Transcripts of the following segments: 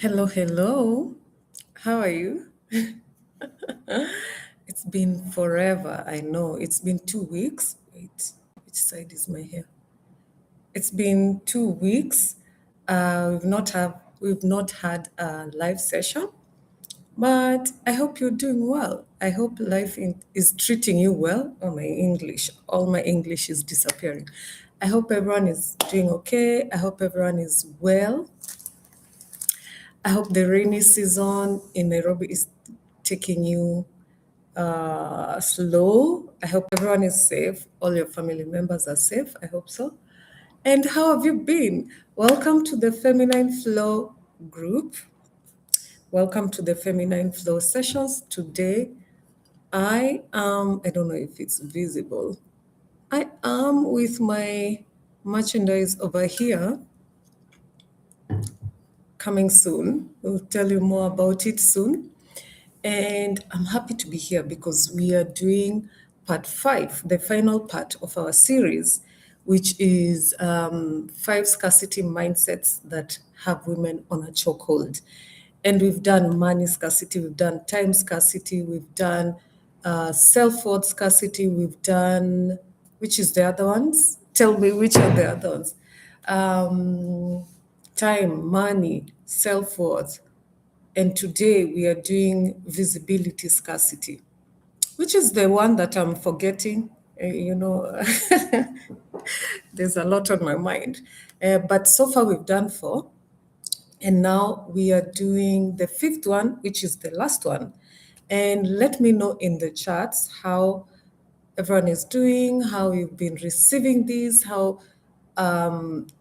Hello, hello. How are you? It's been forever. I know. It's been 2 weeks. Wait, which side is my hair? It's been 2 weeks. We've not had a live session, but I hope you're doing well. I hope is treating you well. All my English is disappearing. I hope everyone is doing okay. I hope everyone is well. I hope the rainy season in Nairobi is taking you slow. I hope everyone is safe. All your family members are safe. I hope so. And how have you been? Welcome to the Feminine Flow group. Welcome to the Feminine Flow sessions. Today, I don't know if it's visible. I am with my merchandise over here coming soon. We'll tell you more about it soon. And I'm happy to be here because we are doing part 5, the final part of our series, which is 5 scarcity mindsets that have women on a chokehold. And we've done money scarcity, we've done time scarcity, we've done self-worth scarcity, we've done, which is the other ones? Tell me which are the other ones. Um, Time, money, self-worth, and today we are doing visibility scarcity, which is the one that I'm forgetting. There's a lot on my mind. But so far we've done 4. And now we are doing the 5th one, which is the last one. And let me know in the chats how everyone is doing, how you've been receiving these, how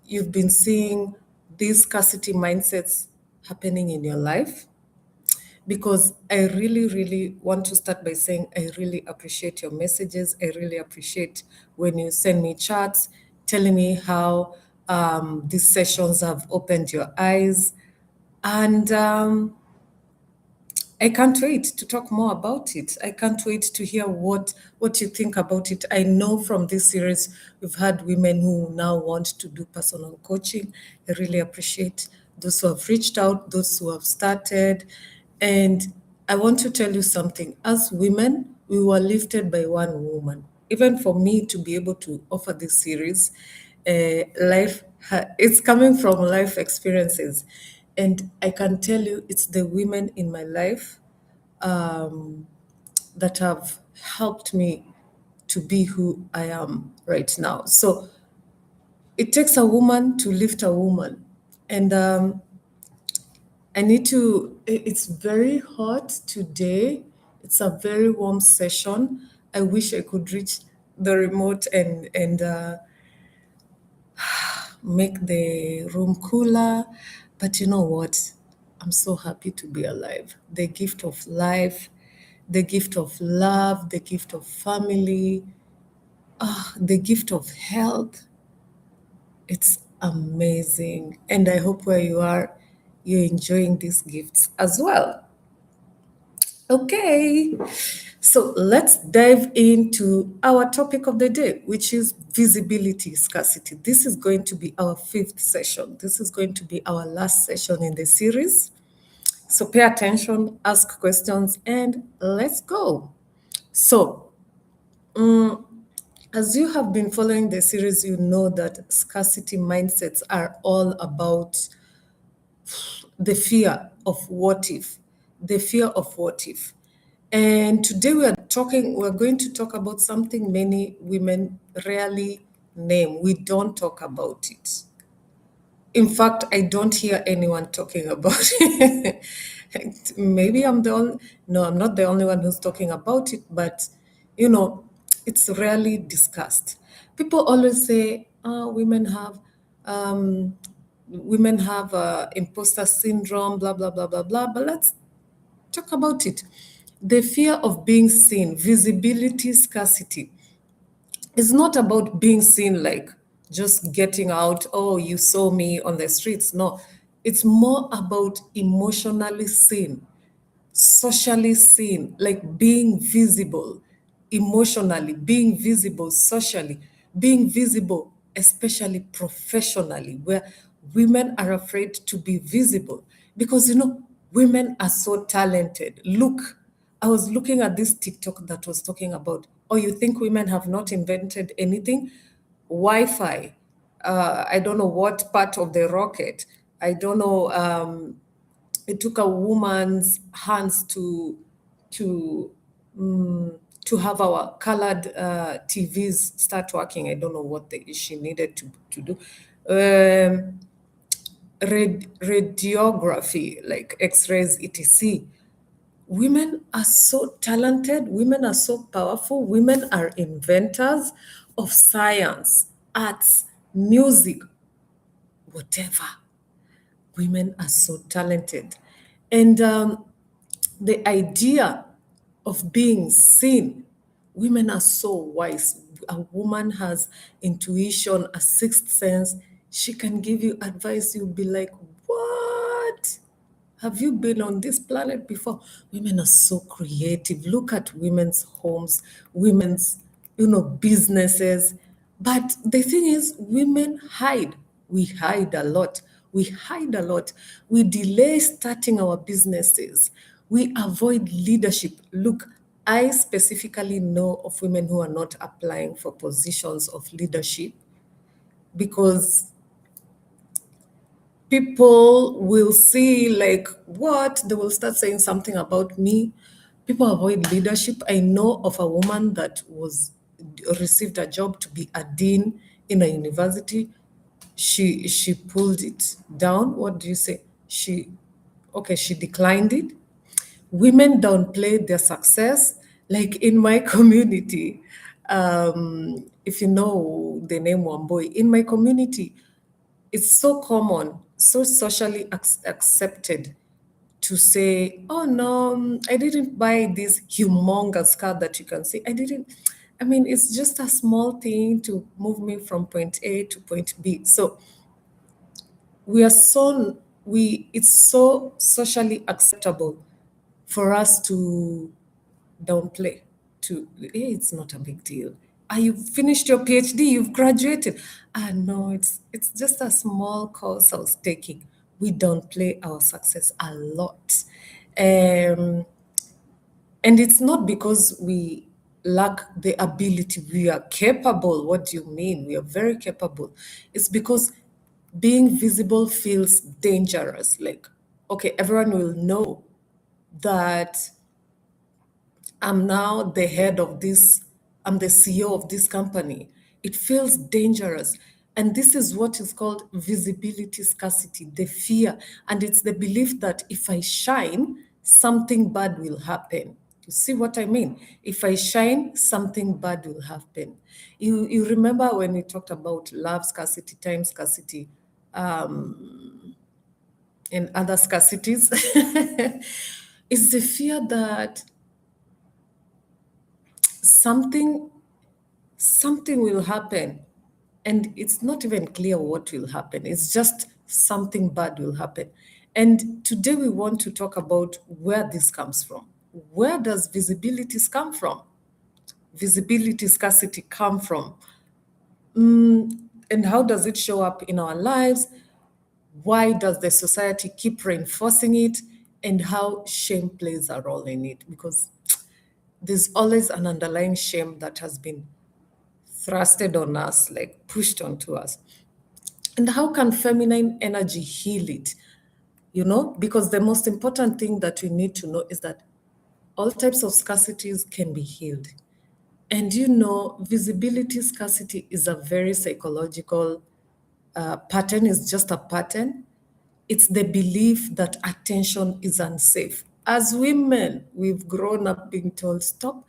you've been seeing these scarcity mindsets happening in your life, because I really, really want to start by saying I really appreciate your messages. I really appreciate when you send me chats telling me how these sessions have opened your eyes. And I can't wait to talk more about it. I can't wait to hear what you think about it. I know from this series we've had women who now want to do personal coaching. I really appreciate those who have reached out, those who have started. And I want to tell you something. As women, we were lifted by one woman. Even for me to be able to offer this series, it's coming from life experiences. And I can tell you, it's the women in my life that have helped me to be who I am right now. So it takes a woman to lift a woman. And it's very hot today. It's a very warm session. I wish I could reach the remote and make the room cooler. But you know what? I'm so happy to be alive. The gift of life, the gift of love, the gift of family, the gift of health. It's amazing. And I hope where you are, you're enjoying these gifts as well. Okay, so let's dive into our topic of the day, which is visibility scarcity. This is going to be our 5th session. This is going to be our last session in the series. So pay attention, ask questions, and let's go. So, as you have been following the series, you know that scarcity mindsets are all about the fear of what if, the fear of what if. And today we're going to talk about something many women rarely name. We don't talk about it. In fact, I don't hear anyone talking about it. Maybe I'm not the only one who's talking about it, but you know, it's rarely discussed. People always say, um, women have imposter syndrome, blah, blah, blah, blah, blah. But let's talk about it. The fear of being seen, visibility scarcity. It's not about being seen like just getting out, oh, you saw me on the streets. No, it's more about emotionally seen, socially seen, like being visible emotionally, being visible socially, being visible, especially professionally, where women are afraid to be visible. because women are so talented. Look, I was looking at this TikTok that was talking about, oh, you think women have not invented anything? Wi-Fi. I don't know what part of the rocket. I don't know. It took a woman's hands to to have our colored TVs start working. I don't know what she needed to do. Radiography, like X-rays, etc. Women are so talented, women are so powerful, women are inventors of science, arts, music, whatever. Women are so talented. And the idea of being seen, women are so wise. A woman has intuition, a sixth sense. She can give you advice. You'll be like, what? Have you been on this planet before? Women are so creative. Look at women's homes, women's, businesses. But the thing is, women hide. We hide a lot. We hide a lot. We delay starting our businesses. We avoid leadership. Look, I specifically know of women who are not applying for positions of leadership because people will see, like, what, they will start saying something about me. People avoid leadership. I know of a woman that received a job to be a dean in a university. She pulled it down. What do you say? She declined it. Women downplay their success. Like in my community, if you know the name Wamboi, in my community, it's so common, so socially accepted to say, oh no, I didn't buy this humongous car that you can see. I mean, it's just a small thing to move me from point A to point B. So it's so socially acceptable for us to downplay, to, hey, it's not a big deal. Ah, you've finished your PhD, you've graduated. Ah, no, it's just a small course I was taking. We downplay our success a lot. Um, and it's not because we lack the ability. We are capable. What do you mean? We are very capable. It's because being visible feels dangerous. Like, okay, everyone will know that I'm now the head of this, I'm the CEO of this company. It feels dangerous. And this is what is called visibility scarcity, the fear. And it's the belief that if I shine, something bad will happen. You see what I mean? If I shine, something bad will happen. You remember when we talked about love scarcity, time scarcity, and other scarcities? It's the fear that something something will happen, and it's not even clear what will happen. It's just something bad will happen. And today we want to talk about where this comes from. Where does visibilities come from? Visibility scarcity come from? And how does it show up in our lives? Why does the society keep reinforcing it? And how shame plays a role in it? Because there's always an underlying shame that has been thrusted on us, like pushed onto us. And how can feminine energy heal it? Because the most important thing that we need to know is that all types of scarcities can be healed. And visibility scarcity is a very psychological pattern, is just a pattern. It's the belief that attention is unsafe. As women, we've grown up being told, stop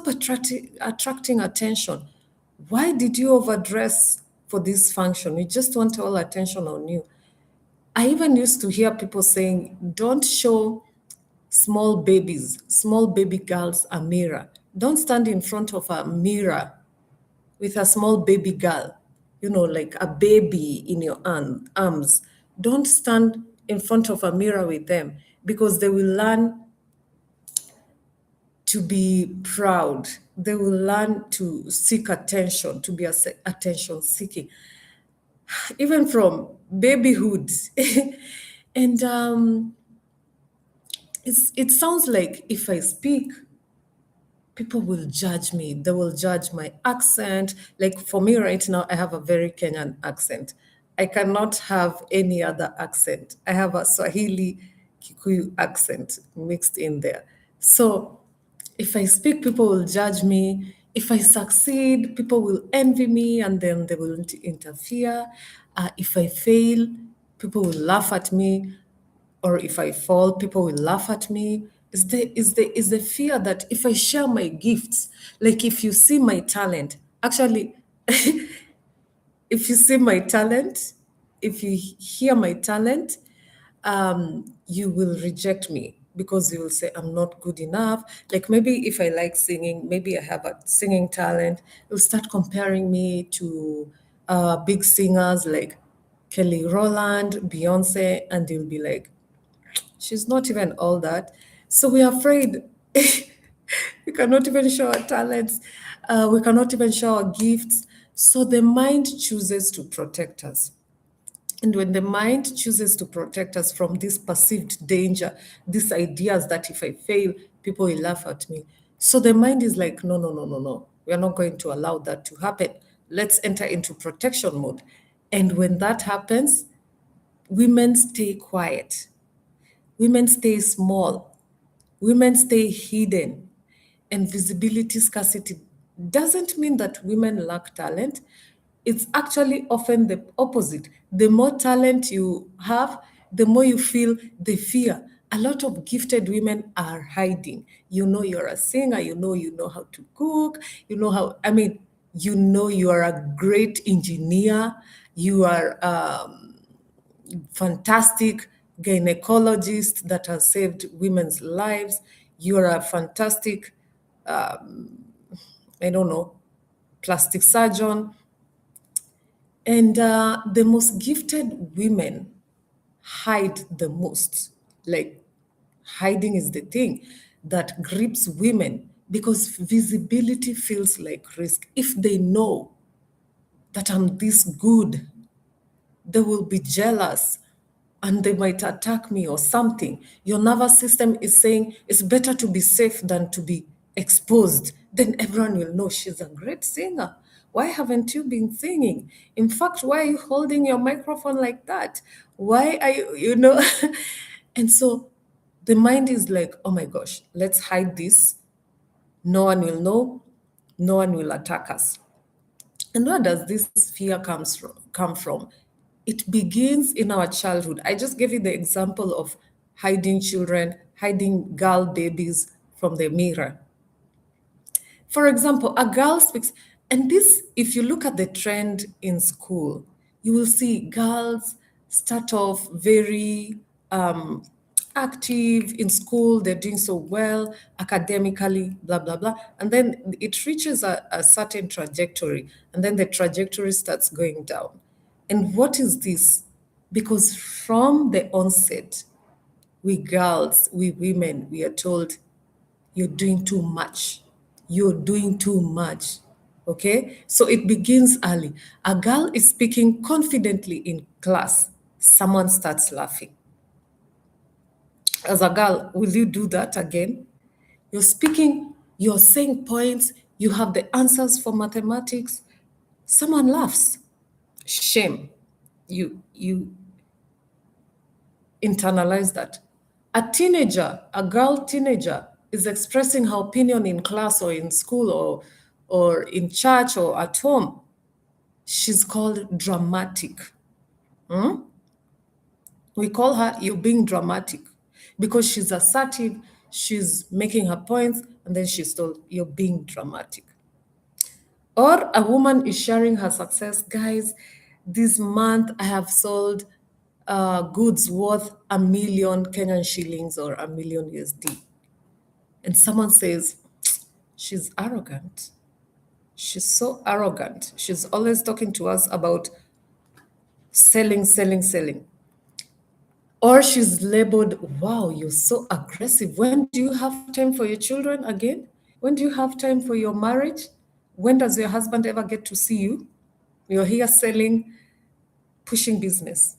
attracting attention. Why did you overdress for this function? We just want all attention on you. I even used to hear people saying, don't show small baby girls a mirror. Don't stand in front of a mirror with a small baby girl, like a baby in your arms. Don't stand in front of a mirror with them, because they will learn to be proud. They will learn to seek attention, to be attention seeking, even from babyhood. And it sounds like if I speak, people will judge me. They will judge my accent. Like for me right now, I have a very Kenyan accent. I cannot have any other accent. I have a Swahili Kikuyu accent mixed in there. So if I speak, people will judge me. If I succeed, people will envy me and then they will interfere. If I fail, people will laugh at me, or if I fall, people will laugh at me. Is the fear that if I share my gifts, like if you see my talent, actually, if you see my talent, if you hear my talent, you will reject me because you will say I'm not good enough. Like maybe if I like singing, maybe I have a singing talent, you'll start comparing me to big singers like Kelly Rowland, Beyonce, and you'll be like, she's not even all that. So we're afraid. We cannot even show our talents. We cannot even show our gifts. So the mind chooses to protect us. And when the mind chooses to protect us from this perceived danger, these ideas that if I fail, people will laugh at me. So the mind is like, no, no, no, no, no. We are not going to allow that to happen. Let's enter into protection mode. And when that happens, women stay quiet. Women stay small. Women stay hidden. And visibility scarcity doesn't mean that women lack talent. It's actually often the opposite. The more talent you have, the more you feel the fear. A lot of gifted women are hiding. You know you're a singer, you know how to cook, you know how, I mean, you know you are a great engineer, you are fantastic gynecologist that has saved women's lives. You're a fantastic, I don't know, plastic surgeon. And the most gifted women hide the most. Like, hiding is the thing that grips women because visibility feels like risk. If they know that I'm this good, they will be jealous and they might attack me or something. Your nervous system is saying it's better to be safe than to be exposed. Then everyone will know she's a great singer. Why haven't you been singing? In fact, why are you holding your microphone like that? Why are you? And so the mind is like, oh my gosh, let's hide this. No one will know. No one will attack us. And where does this fear come from? It begins in our childhood. I just gave you the example of hiding children, hiding girl babies from the mirror. For example, a girl speaks, and this, if you look at the trend in school, you will see girls start off very active in school, they're doing so well academically, blah, blah, blah. And then it reaches a certain trajectory, and then the trajectory starts going down. And what is this? Because from the onset, we girls, we women, we are told you're doing too much. You're doing too much. Okay? So it begins early. A girl is speaking confidently in class. Someone starts laughing. As a girl, will you do that again? You're speaking, you're saying points, you have the answers for mathematics. Someone laughs. Shame. You internalize that. A girl teenager, is expressing her opinion in class or in school or in church or at home. She's called dramatic. We call her, you're being dramatic because she's assertive, she's making her points, and then she's told, you're being dramatic. Or a woman is sharing her success. Guys, this month I have sold goods worth 1 million Kenyan shillings or 1 million USD. And someone says, she's arrogant. She's so arrogant. She's always talking to us about selling, selling, selling. Or she's labeled, wow, you're so aggressive. When do you have time for your children again? When do you have time for your marriage? When does your husband ever get to see you? You're here selling, pushing business.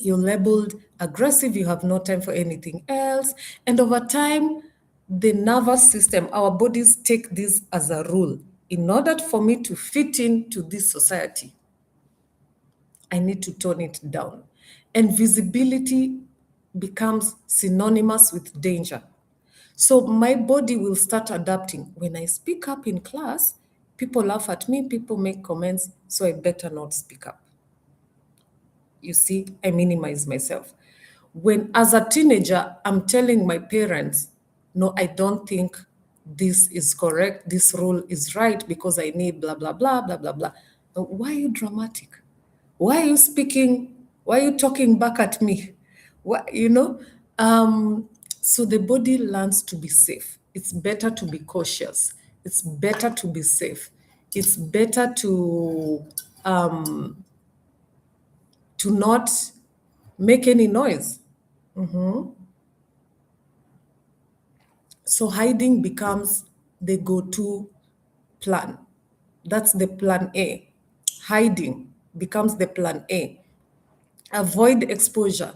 You're labeled aggressive, you have no time for anything else. And over time, the nervous system, our bodies take this as a rule. In order for me to fit into this society, I need to tone it down. And visibility becomes synonymous with danger. So my body will start adapting. When I speak up in class, people laugh at me, people make comments, so I better not speak up. You see, I minimize myself. When, as a teenager, I'm telling my parents, no, I don't think this is correct, this rule is right because I need blah, blah, blah, blah, blah, blah. Why are you dramatic? Why are you speaking? Why are you talking back at me? What, you know? So the body learns to be safe. It's better to be cautious. It's better to be safe. It's better to not make any noise. So hiding becomes the go-to plan. That's the plan A. Hiding becomes the plan A. Avoid exposure,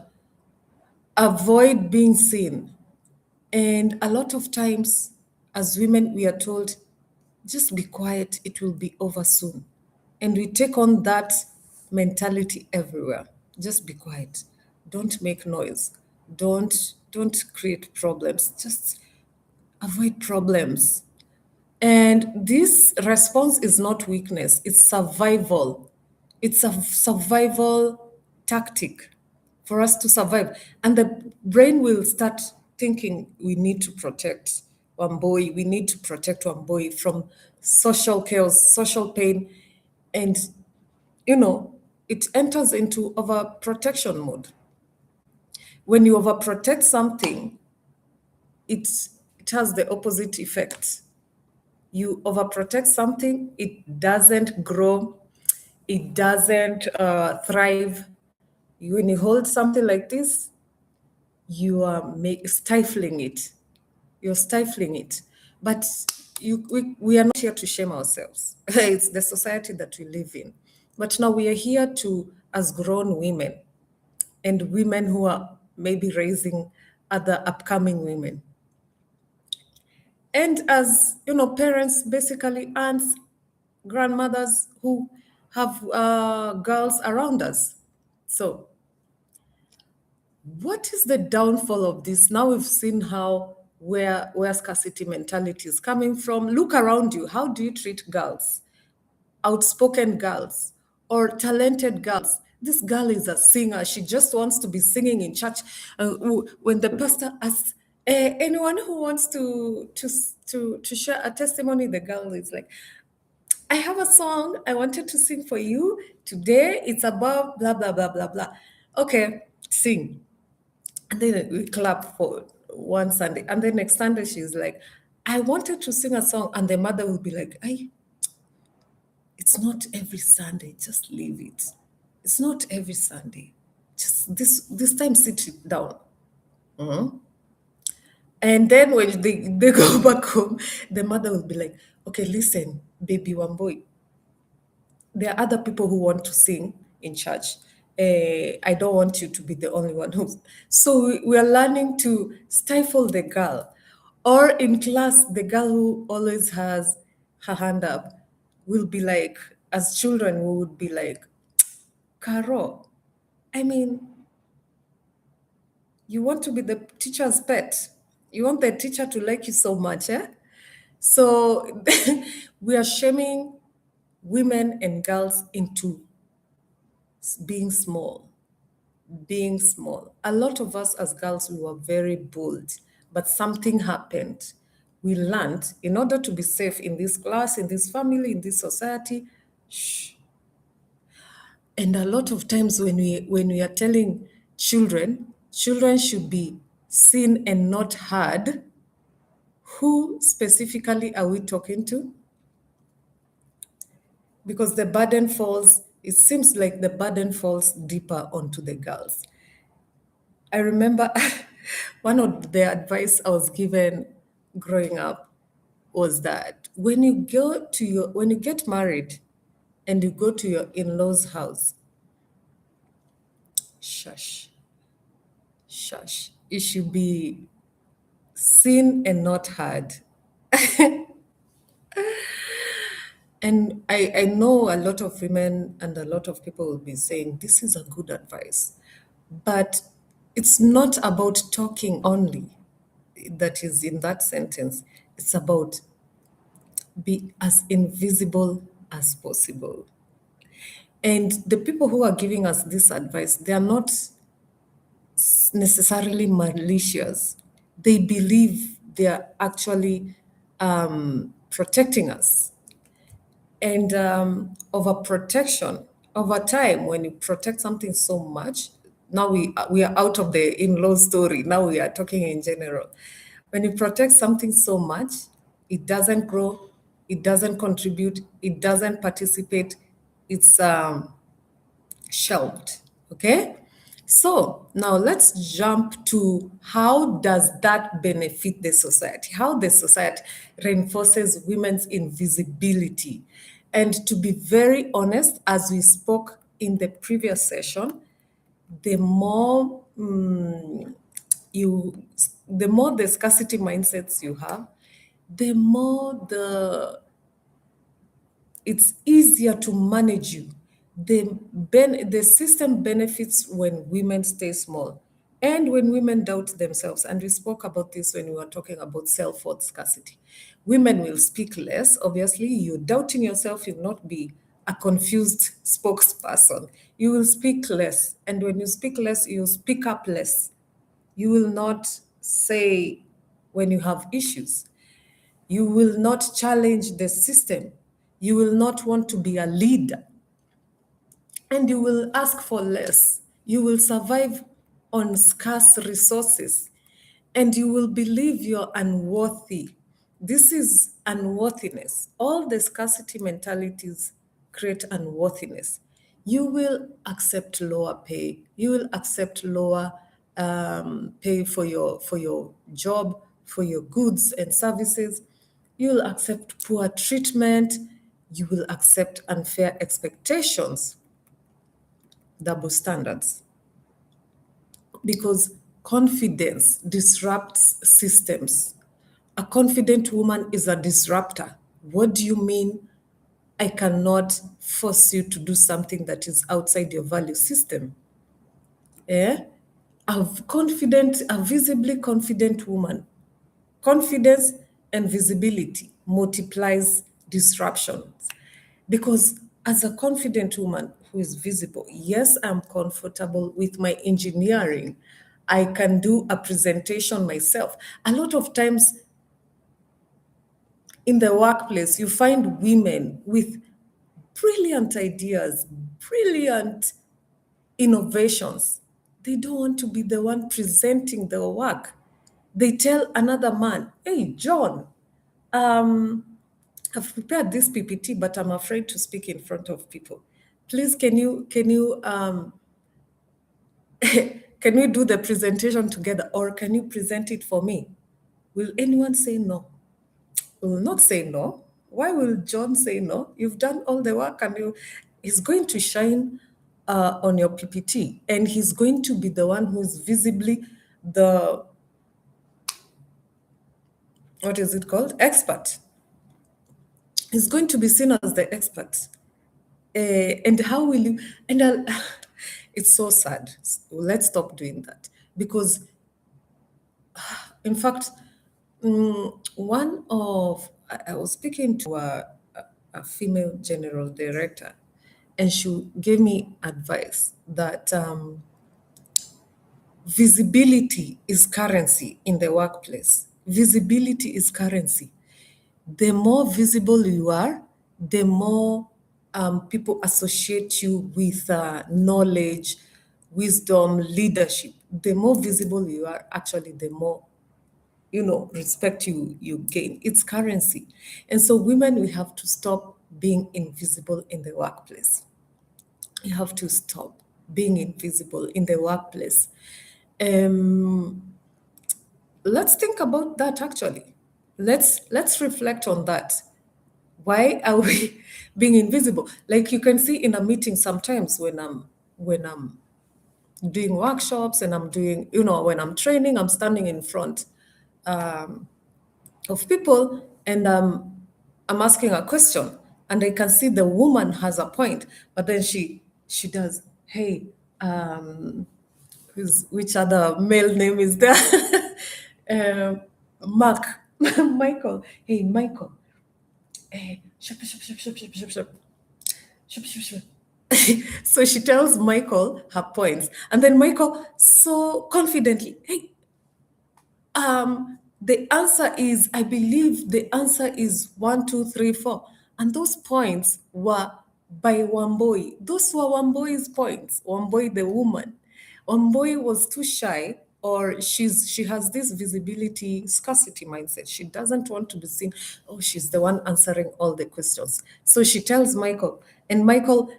avoid being seen. And a lot of times, as women, we are told, just be quiet, it will be over soon. And we take on that mentality everywhere. Just be quiet. Don't make noise. Don't create problems. Just avoid problems. And this response is not weakness, it's survival. It's a survival tactic for us to survive. And the brain will start thinking we need to protect Wamboi, we need to protect Wamboi from social chaos, social pain. And, it enters into overprotection mode. When you overprotect something, it, it has the opposite effect. You overprotect something, it doesn't grow, it doesn't thrive. When you hold something like this, you are stifling it. You're stifling it. But we are not here to shame ourselves. It's the society that we live in. But now we are here to, as grown women, and women who are maybe raising other upcoming women. And as parents, basically aunts, grandmothers who have girls around us. So, what is the downfall of this? Now we've seen how where scarcity mentality is coming from. Look around you. How do you treat girls? Outspoken girls or talented girls. This girl is a singer. She just wants to be singing in church. When the pastor asks, anyone who wants to share a testimony, the girl is like, I have a song I wanted to sing for you today. It's about blah, blah, blah, blah, blah. Okay, sing. And then we clap for one Sunday. And then next Sunday, she's like, I wanted to sing a song. And the mother will be like, it's not every Sunday. Just leave it. It's not every Sunday. Just this time, sit it down. And then when they go back home, the mother will be like, okay, listen, baby one boy, there are other people who want to sing in church. I don't want you to be the only one who. So we are learning to stifle the girl. Or in class, the girl who always has her hand up will be like, as children, we would be like, Caro, I mean, you want to be the teacher's pet. You want the teacher to like you so much, eh? So we are shaming women and girls into being small, being small. A lot of us as girls, we were very bold, but something happened. We learned in order to be safe in this class, in this family, in this society, shh. And a lot of times when we are telling children should be seen and not heard, who specifically are we talking to? Because the burden falls, it seems like the burden falls deeper onto the girls. I remember one of the advice I was given growing up was that when you get married and you go to your in-laws' house, shush, shush. It should be seen and not heard. And I know a lot of women and a lot of people will be saying this is a good advice, but it's not about talking only that is in that sentence. It's about be as invisible as possible. And the people who are giving us this advice, they are not necessarily malicious. They believe they are actually protecting us. And overprotection over time, when you protect something so much, now we are out of the in-law story. Now we are talking in general. When you protect something so much, it doesn't grow, it doesn't contribute, it doesn't participate. It's shelved. Okay? So now let's jump to how does that benefit the society? How the society reinforces women's invisibility. And to be very honest, as we spoke in the previous session, the more you the more the scarcity mindsets you have, the more it's easier to manage you. The system benefits when women stay small and when women doubt themselves. And we spoke about this when we were talking about self-worth scarcity. Women will speak less. Obviously, you're doubting yourself, you'll not be a confused spokesperson. You will speak less. And when you speak less, you speak up less. You will not say when you have issues. You will not challenge the system. You will not want to be a leader. And you will ask for less. You will survive on scarce resources. And you will believe you're unworthy. This is unworthiness. All the scarcity mentalities create unworthiness. You will accept lower pay. You will accept lower pay for your job, for your goods and services. You will accept poor treatment. You will accept unfair expectations, double standards, because confidence disrupts systems. A confident woman is a disruptor. What do you mean? I cannot force you to do something that is outside your value system. Yeah? A visibly confident woman. Confidence and visibility multiplies disruptions. Because as a confident woman who is visible, yes, I'm comfortable with my engineering. I can do a presentation myself. A lot of times in the workplace, you find women with brilliant ideas, brilliant innovations. They don't want to be the one presenting the work. They tell another man, hey, John, um, I've prepared this PPT, but I'm afraid to speak in front of people. Please, can you do the presentation together, or can you present it for me? Will anyone say no? Will not say no. Why will John say no? You've done all the work, and he's going to shine on your PPT, and he's going to be the one who's visibly the, what is it called? Expert. He's going to be seen as the expert. And how will you, and I'll, it's so sad. Let's stop doing that. Because, in fact, I was speaking to a female general director, and she gave me advice that visibility is currency in the workplace. Visibility is currency. The more visible you are, the more people associate you with knowledge, wisdom, leadership. The more visible you are, actually, the more respect you gain. It's currency. And so women, we have to stop being invisible in the workplace. You have to stop being invisible in the workplace. Let's think about that actually. Let's reflect on that. Why are we being invisible? Like you can see in a meeting sometimes when I'm doing workshops and I'm doing, you know, when I'm training, I'm standing in front of people and I'm asking a question and I can see the woman has a point, but then she does, hey, which other male name is there? Mark, Michael. Hey, Michael. Hey, shup, shup, shup, shup, shup, shup, shup. Shup, shup, shup. So she tells Michael her points, and then Michael so confidently, hey, the answer is, I believe the answer is one, two, three, four. And those points were by Wamboi. Those were Wamboi's points. Wamboi, the woman. Wamboi was too shy, or she has this visibility scarcity mindset. She doesn't want to be seen. Oh, she's the one answering all the questions. So she tells Michael, and Michael,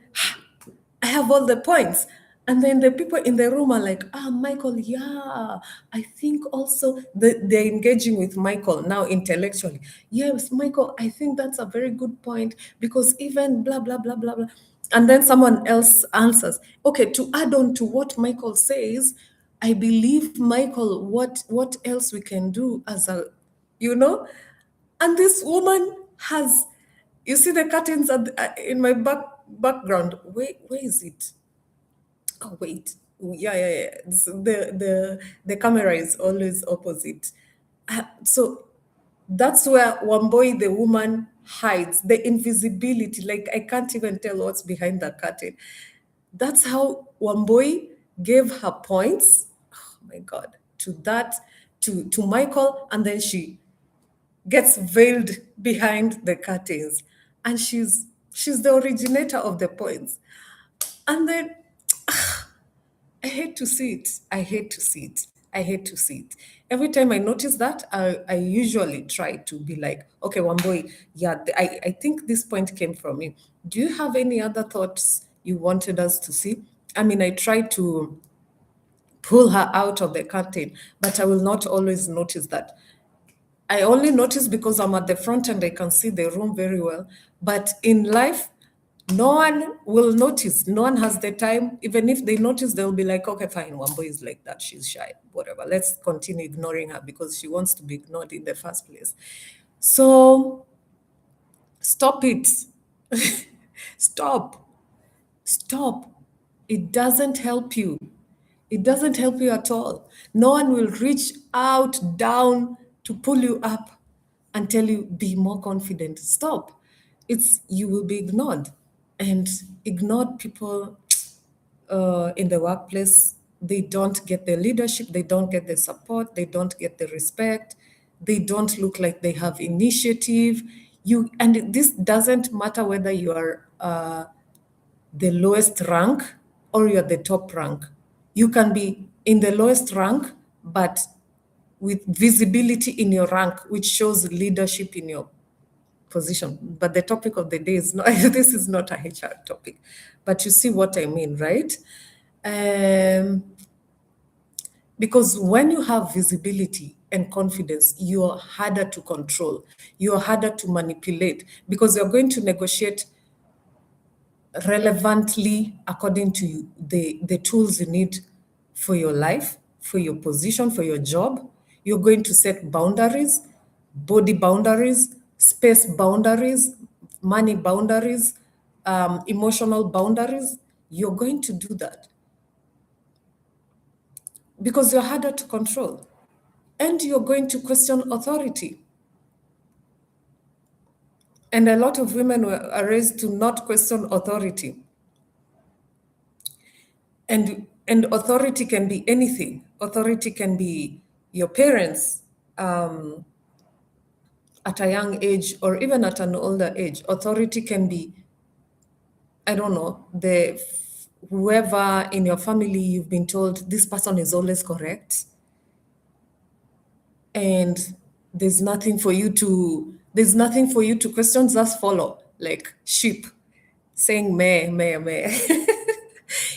I have all the points. And then the people in the room are like, Michael, yeah, I think also they're engaging with Michael now intellectually. Yes, Michael, I think that's a very good point because even blah, blah, blah, blah, blah. And then someone else answers, okay, to add on to what Michael says, I believe, Michael, what else we can do as a, you know? And this woman has, you see the curtains in my background. Where is it? Oh wait, yeah. The camera is always opposite. So that's where Wamboi, the woman, hides the invisibility. Like I can't even tell what's behind the curtain. That's how Wamboi gave her points. Oh my God, to that, to Michael, and then she gets veiled behind the curtains, and she's the originator of the points. And then I hate to see it. I hate to see it. I hate to see it. Every time I notice that, I usually try to be like, okay, Wamboi, yeah, I think this point came from you. Do you have any other thoughts you wanted us to see? I mean, I try to pull her out of the curtain, but I will not always notice that. I only notice because I'm at the front and I can see the room very well. But in life, no one will notice. No one has the time. Even if they notice, they'll be like, okay, fine, Wambo is like that. She's shy, whatever. Let's continue ignoring her because she wants to be ignored in the first place. So stop it. Stop. Stop. It doesn't help you. It doesn't help you at all. No one will reach out down to pull you up and tell you, be more confident. Stop. It's you will be ignored. And ignored people in the workplace, they don't get the leadership, they don't get the support, they don't get the respect, they don't look like they have initiative. You and this doesn't matter whether you are the lowest rank or you're the top rank. You can be in the lowest rank, but with visibility in your rank, which shows leadership in your position. But the topic of the day is not, this is not a HR topic, but you see what I mean, right? Um, because when you have visibility and confidence, you're harder to control, you're harder to manipulate because you're going to negotiate relevantly according to the tools you need for your life, for your position, for your job. You're going to set boundaries, body boundaries, space boundaries, money boundaries, emotional boundaries. You're going to do that because you're harder to control. And you're going to question authority. And a lot of women are raised to not question authority. And authority can be anything. Authority can be your parents at a young age or even at an older age. Authority can be, I don't know, the whoever in your family you've been told this person is always correct, and there's nothing for you to question, just follow like sheep saying meh, meh, meh.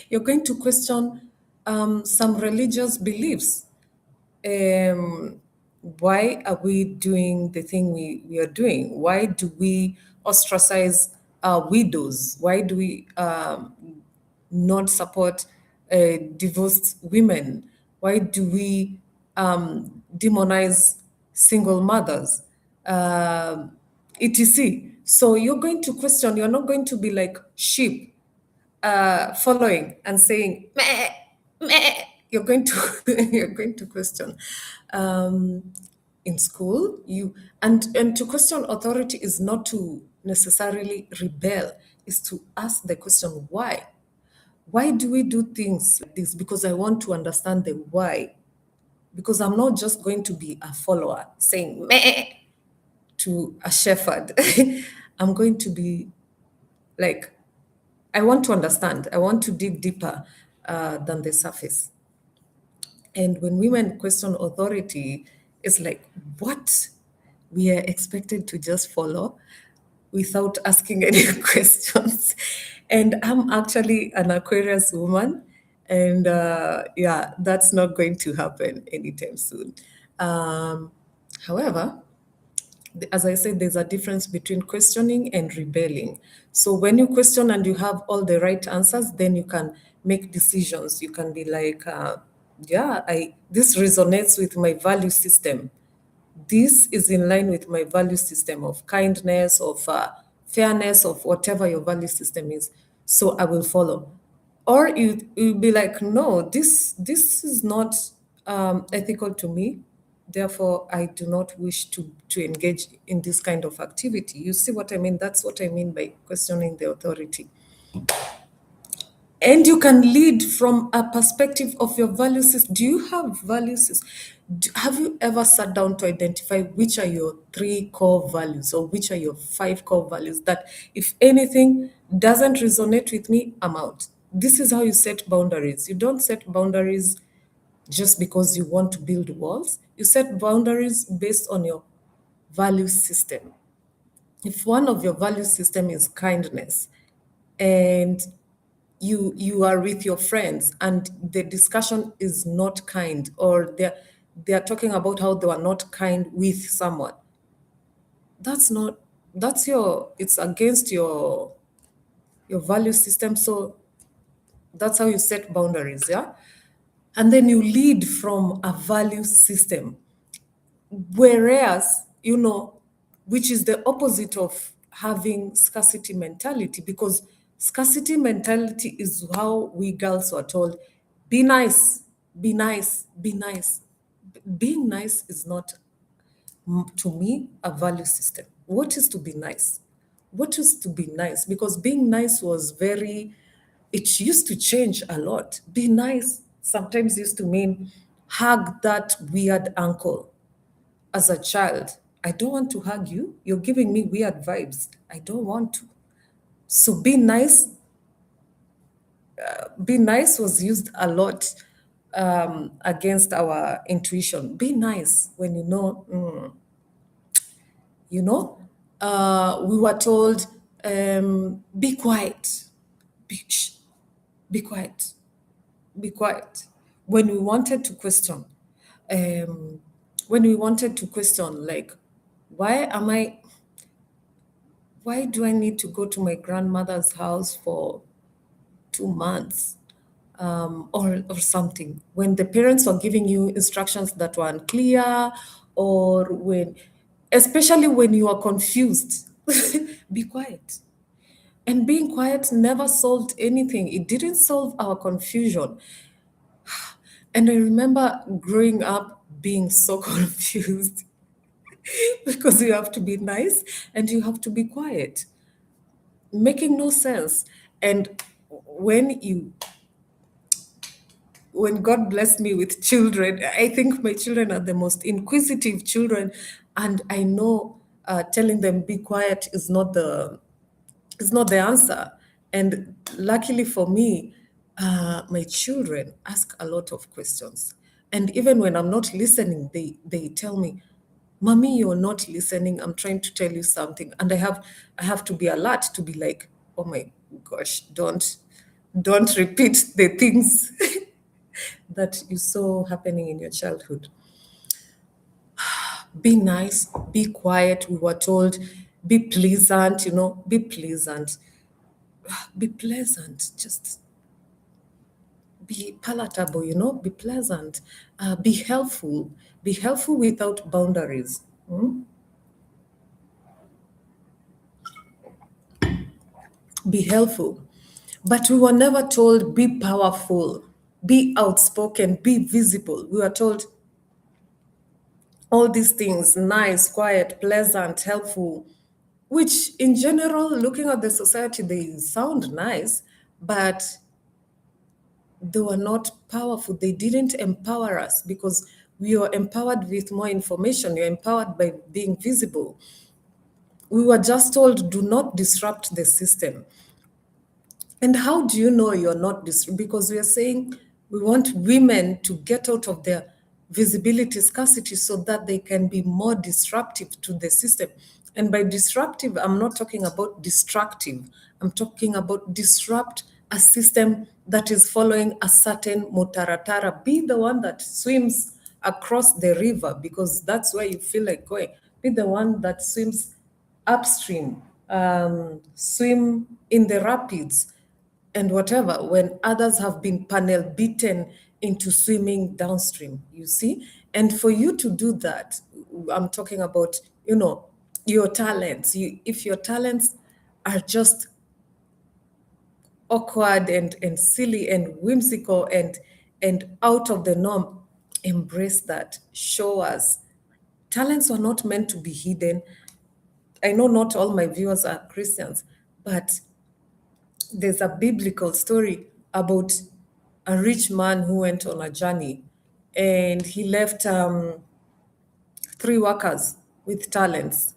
You're going to question some religious beliefs. um, why are we doing the thing we are doing? Why do we ostracize our widows? Why do we not support divorced women? Why do we demonize single mothers? etc. So you're going to question, you're not going to be like sheep following and saying meh, meh. You're going to you're going to question. Um, in school, and to question authority is not to necessarily rebel, is to ask the question why. Why do we do things like this? Because I want to understand the why. Because I'm not just going to be a follower saying meh to a shepherd. I'm going to be like, I want to understand. I want to dig deeper than the surface. And when women question authority, it's like, what? We are expected to just follow without asking any questions. And I'm actually an Aquarius woman. And yeah, that's not going to happen anytime soon. Um, However, as I said, there's a difference between questioning and rebelling. So when you question and you have all the right answers, then you can make decisions. You can be like, yeah, I this resonates with my value system. This is in line with my value system of kindness, of fairness, of whatever your value system is. So I will follow. Or you'll be like, no, this is not ethical to me. Therefore, I do not wish to engage in this kind of activity. You see what I mean? That's what I mean by questioning the authority. And you can lead from a perspective of your value system. Do you have value system? Have you ever sat down to identify which are your three core values or which are your five core values that if anything doesn't resonate with me, I'm out? This is how you set boundaries. You don't set boundaries just because you want to build walls. You set boundaries based on your value system. If one of your value system is kindness, and you are with your friends and the discussion is not kind, or they're talking about how they were not kind with someone, that's not, that's your, it's against your value system. So that's how you set boundaries, yeah. And then you lead from a value system. Whereas, which is the opposite of having scarcity mentality, because scarcity mentality is how we girls were told, be nice, be nice, be nice. Being nice is not, to me, a value system. What is to be nice? What is to be nice? Because being nice was very, it used to change a lot. Be nice sometimes used to mean hug that weird uncle as a child. I don't want to hug you. You're giving me weird vibes. I don't want to. So be nice was used a lot against our intuition. Be nice when you know. We were told, be quiet, shh, be quiet, be quiet. When we wanted to question, um, when we wanted to question, like, why am I why do I need to go to my grandmother's house for 2 months, or something? When the parents were giving you instructions that were unclear, or especially when you are confused, be quiet. And being quiet never solved anything. It didn't solve our confusion. And I remember growing up being so confused because you have to be nice and you have to be quiet, making no sense. And when you when God blessed me with children, I think my children are the most inquisitive children, and I know telling them be quiet is not the answer. And luckily for me, my children ask a lot of questions, and even when I'm not listening, they tell me, "Mommy, you're not listening. I'm trying to tell you something," and I have to be alert to be like, "Oh my gosh, don't repeat the things that you saw happening in your childhood." Be nice, be quiet. We were told, be pleasant, be pleasant, be pleasant. Just be palatable, be pleasant, be helpful without boundaries. Be helpful. But we were never told be powerful, be outspoken, be visible. We were told all these things nice, quiet, pleasant, helpful, which in general, looking at the society, they sound nice, but they were not powerful. They didn't empower us because we are empowered with more information. You're empowered by being visible. We were just told do not disrupt the system. And how do you know you're not because we are saying we want women to get out of their visibility scarcity so that they can be more disruptive to the system. And by disruptive, I'm not talking about destructive. I'm talking about disrupt a system that is following a certain mutaratara. Be the one that swims across the river because that's where you feel like going. Be the one that swims upstream, swim in the rapids and whatever, when others have been panel beaten into swimming downstream, you see? And for you to do that, I'm talking about, your talents. If your talents are just awkward and silly and whimsical and out of the norm, embrace that. Show us. Talents are not meant to be hidden. I know not all my viewers are Christians, but there's a biblical story about a rich man who went on a journey and he left three workers with talents.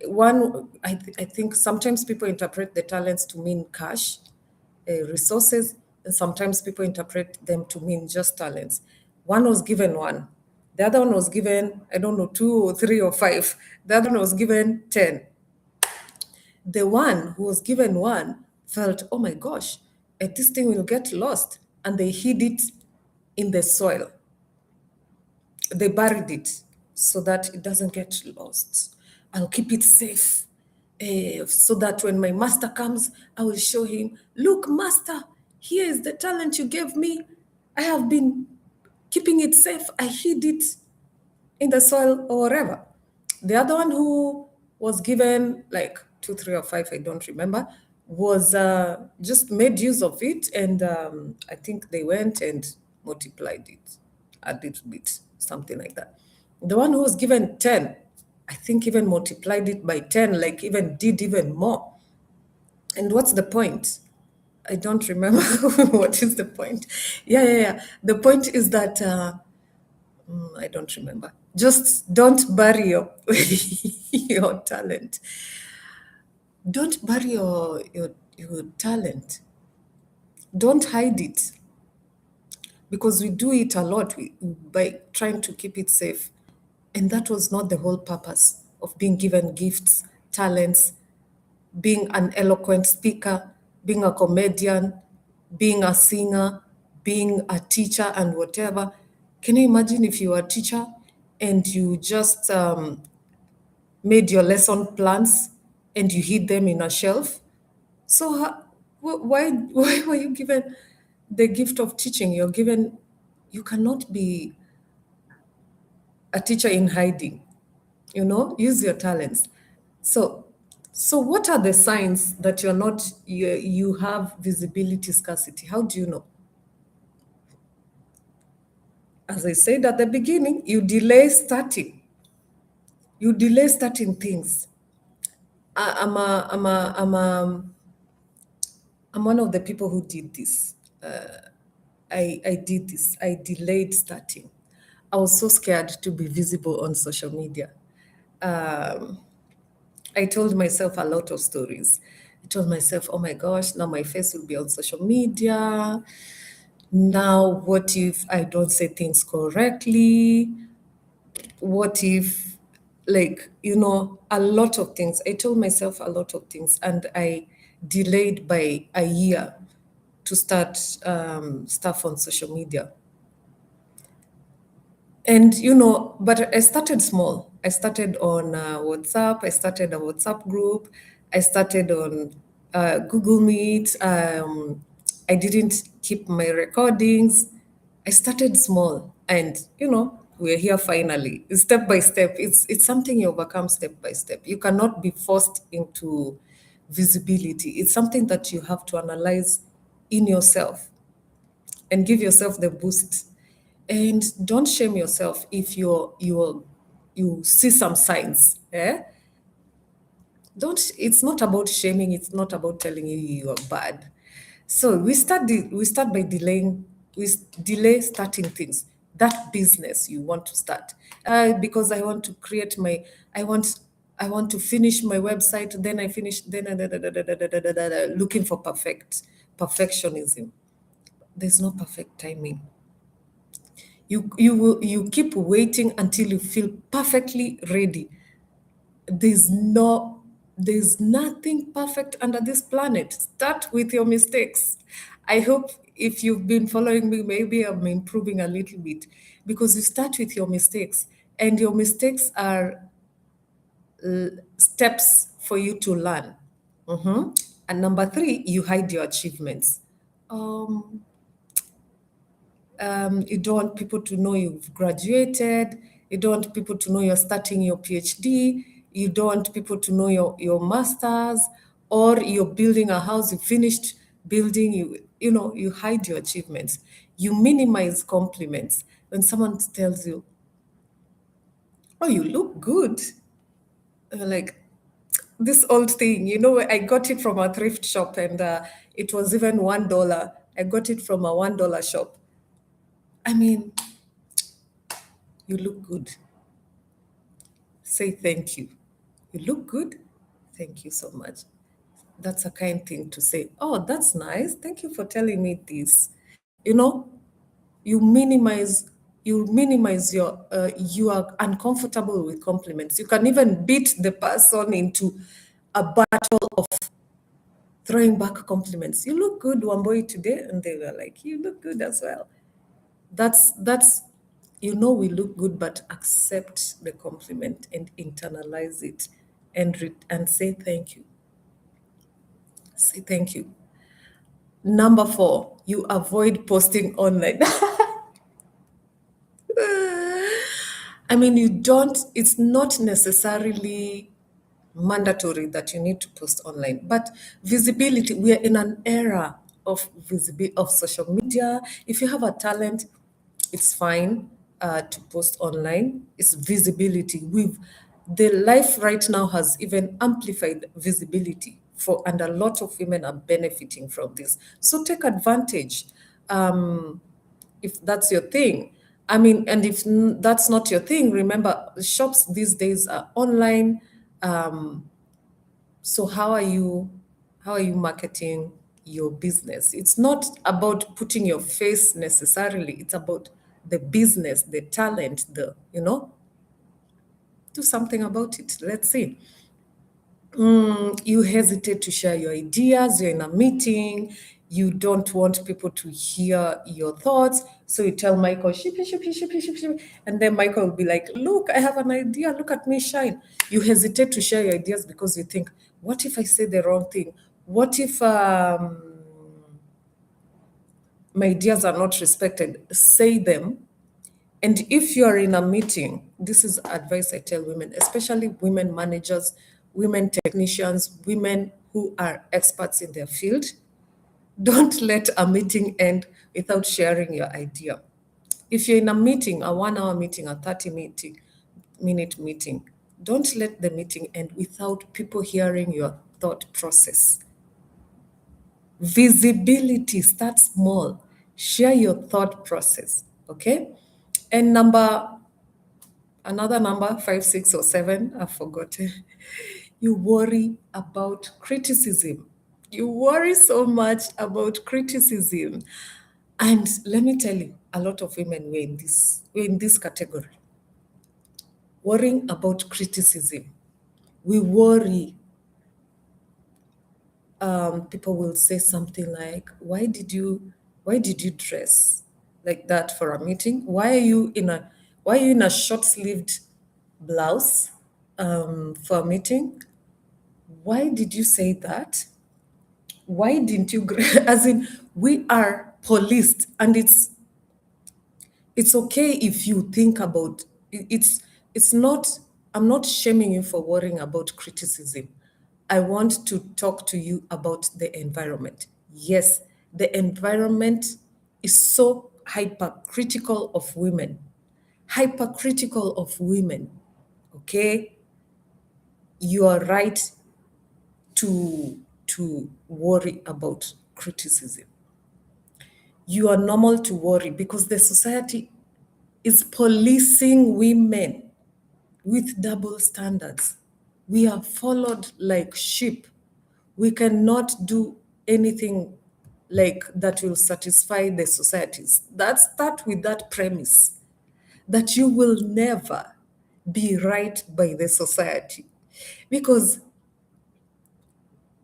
One, I think sometimes people interpret the talents to mean cash, resources, and sometimes people interpret them to mean just talents. One was given one. The other one was given, I don't know, two or three or five. The other one was given 10. The one who was given one felt, oh my gosh, this thing will get lost. And they hid it in the soil. They buried it so that it doesn't get lost. I'll keep it safe so that when my master comes, I will show him, look, master, here is the talent you gave me. I have been keeping it safe. I hid it in the soil or wherever. The other one who was given like two, three, or five, I don't remember, was just made use of it. And I think they went and multiplied it a little bit, something like that. The one who was given 10, I think even multiplied it by 10, like even did even more. And what's the point? I don't remember what is the point. Yeah. The point is that I don't remember. Just don't bury your your talent. Don't bury your talent. Don't hide it because we do it a lot by trying to keep it safe. And that was not the whole purpose of being given gifts, talents, being an eloquent speaker, being a comedian, being a singer, being a teacher, and whatever. Can you imagine if you were a teacher and you just made your lesson plans and you hid them in a shelf? So why were you given the gift of teaching? You cannot be a teacher in hiding. Use your talents. So, so what are the signs that you have visibility scarcity? How do you know? As I said at the beginning, you delay starting. You delay starting things. I'm one of the people who did this. I did this. I delayed starting. I was so scared to be visible on social media. I told myself a lot of stories. I told myself, oh my gosh, now my face will be on social media. Now, what if I don't say things correctly? What if, a lot of things. I told myself a lot of things, and I delayed by a year to start stuff on social media. And, but I started small. I started on WhatsApp. I started a WhatsApp group. I started on Google Meet. I didn't keep my recordings. I started small, and we're here finally, step by step. It's something you overcome step by step. You cannot be forced into visibility. It's something that you have to analyze in yourself and give yourself the boost. And don't shame yourself if you see some signs. Don't It's not about shaming, it's not about telling you you are bad. So we start by delaying, delay starting things, that business you want to start. Because I want to create my, i want I want to finish my website, then I finish, then looking for perfectionism. There's no perfect timing. You keep waiting until you feel perfectly ready. there's no there's nothing perfect under this planet. Start with your mistakes. I hope if you've been following me, maybe I'm improving a little bit, because you start with your mistakes, and your mistakes are steps for you to learn. And number three, you hide your achievements. um, you don't want people to know you've graduated. You don't want people to know you're starting your PhD. You don't want people to know your master's, or you're building a house, you finished building. You hide your achievements. You minimize compliments. When someone tells you, "Oh, you look good," you're like, this old thing, I got it from a thrift shop, and it was even $1. I got it from a $1 shop. I mean, you look good. Say thank you. You look good. Thank you so much. That's a kind thing to say. Oh, that's nice. Thank you for telling me this. You know, you minimize you are uncomfortable with compliments. You can even beat the person into a battle of throwing back compliments. You look good, Wamboi, today, and they were like, you look good as well. That's we look good, but accept the compliment and internalize it, and say thank you. Say thank you. Number four, you avoid posting online. I mean, you don't, it's not necessarily mandatory that you need to post online, but visibility, we are in an era of visibility of social media. If you have a talent, it's fine to post online. It's visibility. The life right now has even amplified visibility and a lot of women are benefiting from this. So take advantage. If that's your thing. I mean, and if that's not your thing, remember, shops these days are online. So how are you marketing your business? It's not about putting your face necessarily. It's about the business, the talent, do something about it. Let's see. You hesitate to share your ideas, you're in a meeting, you don't want people to hear your thoughts. So you tell Michael, shippy, shippy, shippy, shippy, shippy. And then Michael will be like, look, I have an idea. Look at me shine. You hesitate to share your ideas because you think, what if I say the wrong thing? What if my ideas are not respected? Say them. And if you are in a meeting, this is advice I tell women, especially women managers, women technicians, women who are experts in their field. Don't let a meeting end without sharing your idea. If you're in a meeting, a 1 hour meeting, a 30-minute meeting, don't let the meeting end without people hearing your thought process. Visibility, start small. Share your thought process, okay? And another number, 5, 6, or 7, I've forgotten. You worry about criticism. You worry so much about criticism. And let me tell you, a lot of women were in this category. Worrying about criticism. We worry. People will say something like, why did you dress like that for a meeting? Why are you in a short-sleeved blouse for a meeting? Why did you say that? Why didn't you, as in, we are policed, and it's okay if you think about it's not, I'm not shaming you for worrying about criticism. I want to talk to you about the environment. Yes, the environment is so hypercritical of women. Hypercritical of women. Okay? You are right to worry about criticism. You are normal to worry because the society is policing women with double standards. We are followed like sheep. We cannot do anything like that will satisfy the societies. That start with that premise that you will never be right by the society. Because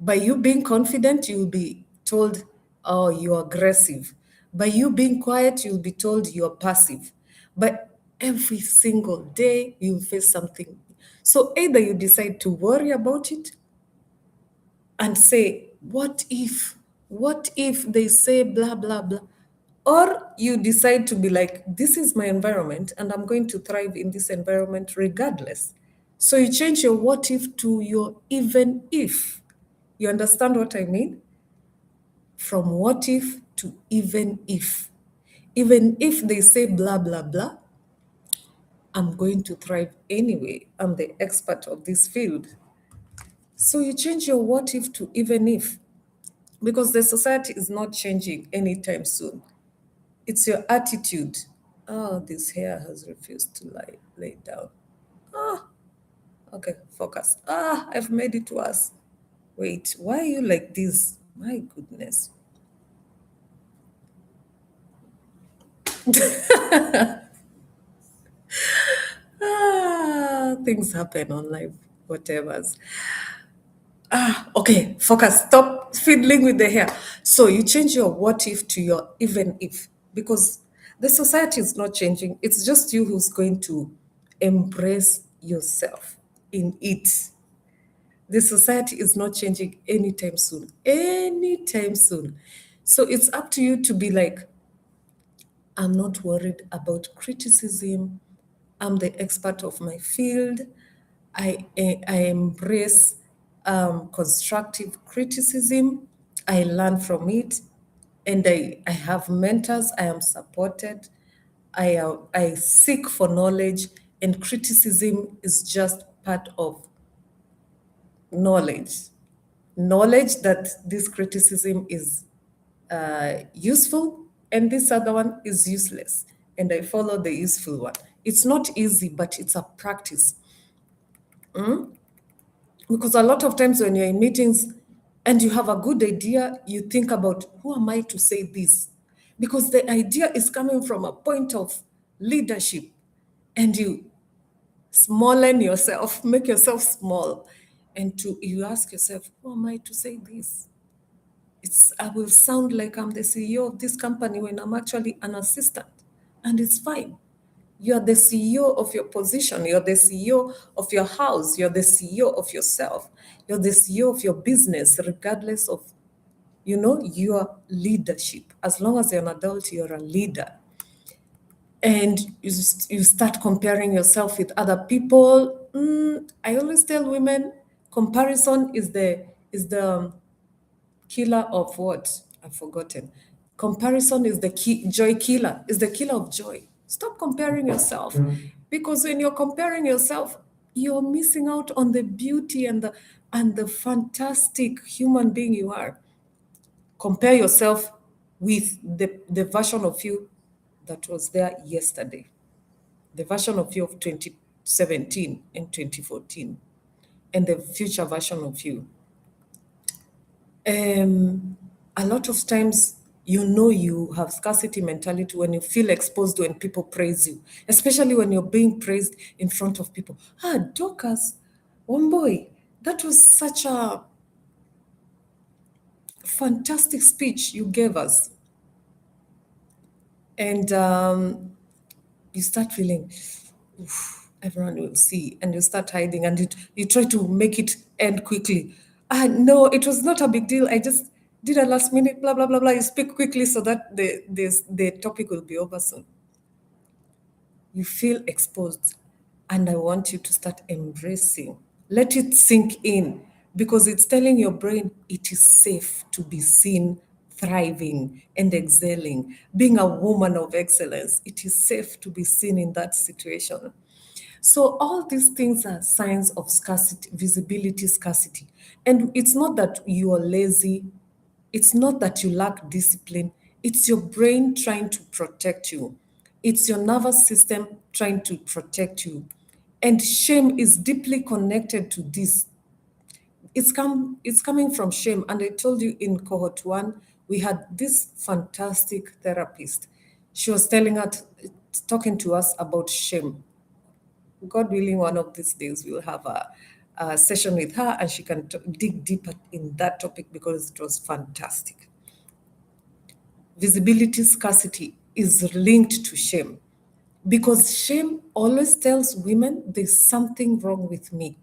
by you being confident, you'll be told, oh, you're aggressive. By you being quiet, you'll be told you're passive. But every single day, you'll face something. So either you decide to worry about it and say, what if? What if they say blah, blah, blah? Or you decide to be like, this is my environment and I'm going to thrive in this environment regardless. So you change your what if to your even if. You understand what I mean? From what if to even if. Even if they say blah, blah, blah, I'm going to thrive anyway. I'm the expert of this field. So you change your what if to even if, because the society is not changing anytime soon. It's your attitude. Oh, this hair has refused to lay down. Ah, okay, focus. Ah, I've made it worse. Wait, why are you like this? My goodness. Ah, things happen on life, whatever's. Ah, okay, focus. Stop fiddling with the hair. So you change your what if to your even if, because the society is not changing. It's just you who's going to embrace yourself in it. The society is not changing anytime soon. Anytime soon. So it's up to you to be like, I'm not worried about criticism. I'm the expert of my field. I embrace constructive criticism. I learn from it, and I have mentors. I am supported. I seek for knowledge, and criticism is just part of knowledge. Knowledge that this criticism is useful and this other one is useless. And I follow the useful one. It's not easy, but it's a practice. Because a lot of times when you're in meetings and you have a good idea, you think about who am I to say this? Because the idea is coming from a point of leadership, and you smallen yourself, make yourself small, and you ask yourself, who am I to say this? I will sound like I'm the CEO of this company when I'm actually an assistant, and it's fine. You're the CEO of your position. You're the CEO of your house. You're the CEO of yourself. You're the CEO of your business, regardless of, your leadership. As long as you're an adult, you're a leader. And you start comparing yourself with other people. I always tell women, comparison is the killer of what? I've forgotten. Comparison is the key joy killer, is the killer of joy. Stop comparing yourself. Because when you're comparing yourself, you're missing out on the beauty and the fantastic human being you are. Compare yourself with the version of you that was there yesterday, the version of you of 2017 and 2014, and the future version of you. A lot of times, you have scarcity mentality when you feel exposed when people praise you, especially when you're being praised in front of people. Ah, Dorcas, one boy, that was such a fantastic speech you gave us. And you start feeling, "Oof, everyone will see," and you start hiding, and you try to make it end quickly. No, it was not a big deal. I just did a last minute, blah, blah, blah, blah. You speak quickly so that the topic will be over soon. You feel exposed. And I want you to start embracing. Let it sink in because it's telling your brain it is safe to be seen thriving and excelling. Being a woman of excellence, it is safe to be seen in that situation. So all these things are signs of scarcity, visibility scarcity. And it's not that you are lazy, it's not that you lack discipline, it's your brain trying to protect you. It's your nervous system trying to protect you. And shame is deeply connected to this. It's coming from shame. And I told you in cohort 1, we had this fantastic therapist. She was talking to us about shame. God willing, one of these days we'll have a session with her and she can dig deeper in that topic because it was fantastic. Visibility scarcity is linked to shame because shame always tells women there's something wrong with me.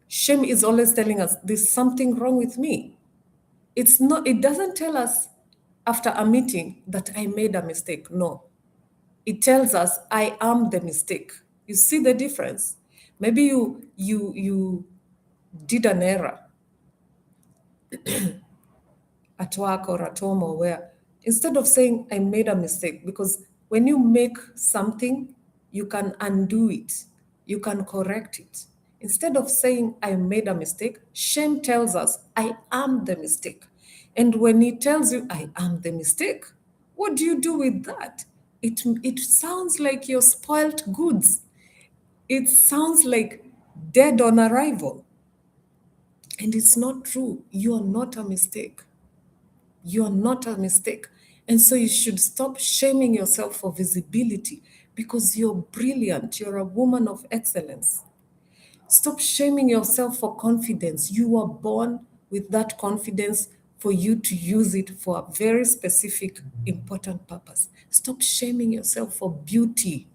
Shame is always telling us there's something wrong with me. It doesn't tell us after a meeting that I made a mistake. No, it tells us I am the mistake. You see the difference? Maybe you did an error at work or at home or where, instead of saying I made a mistake, because when you make something, you can undo it, you can correct it. Instead of saying I made a mistake, shame tells us I am the mistake. And when it tells you I am the mistake, what do you do with that? It sounds like you're spoiled goods. It sounds like dead on arrival. And it's not true. You are not a mistake. You are not a mistake. And so you should stop shaming yourself for visibility because you're brilliant. You're a woman of excellence. Stop shaming yourself for confidence. You were born with that confidence for you to use it for a very specific, important purpose. Stop shaming yourself for beauty.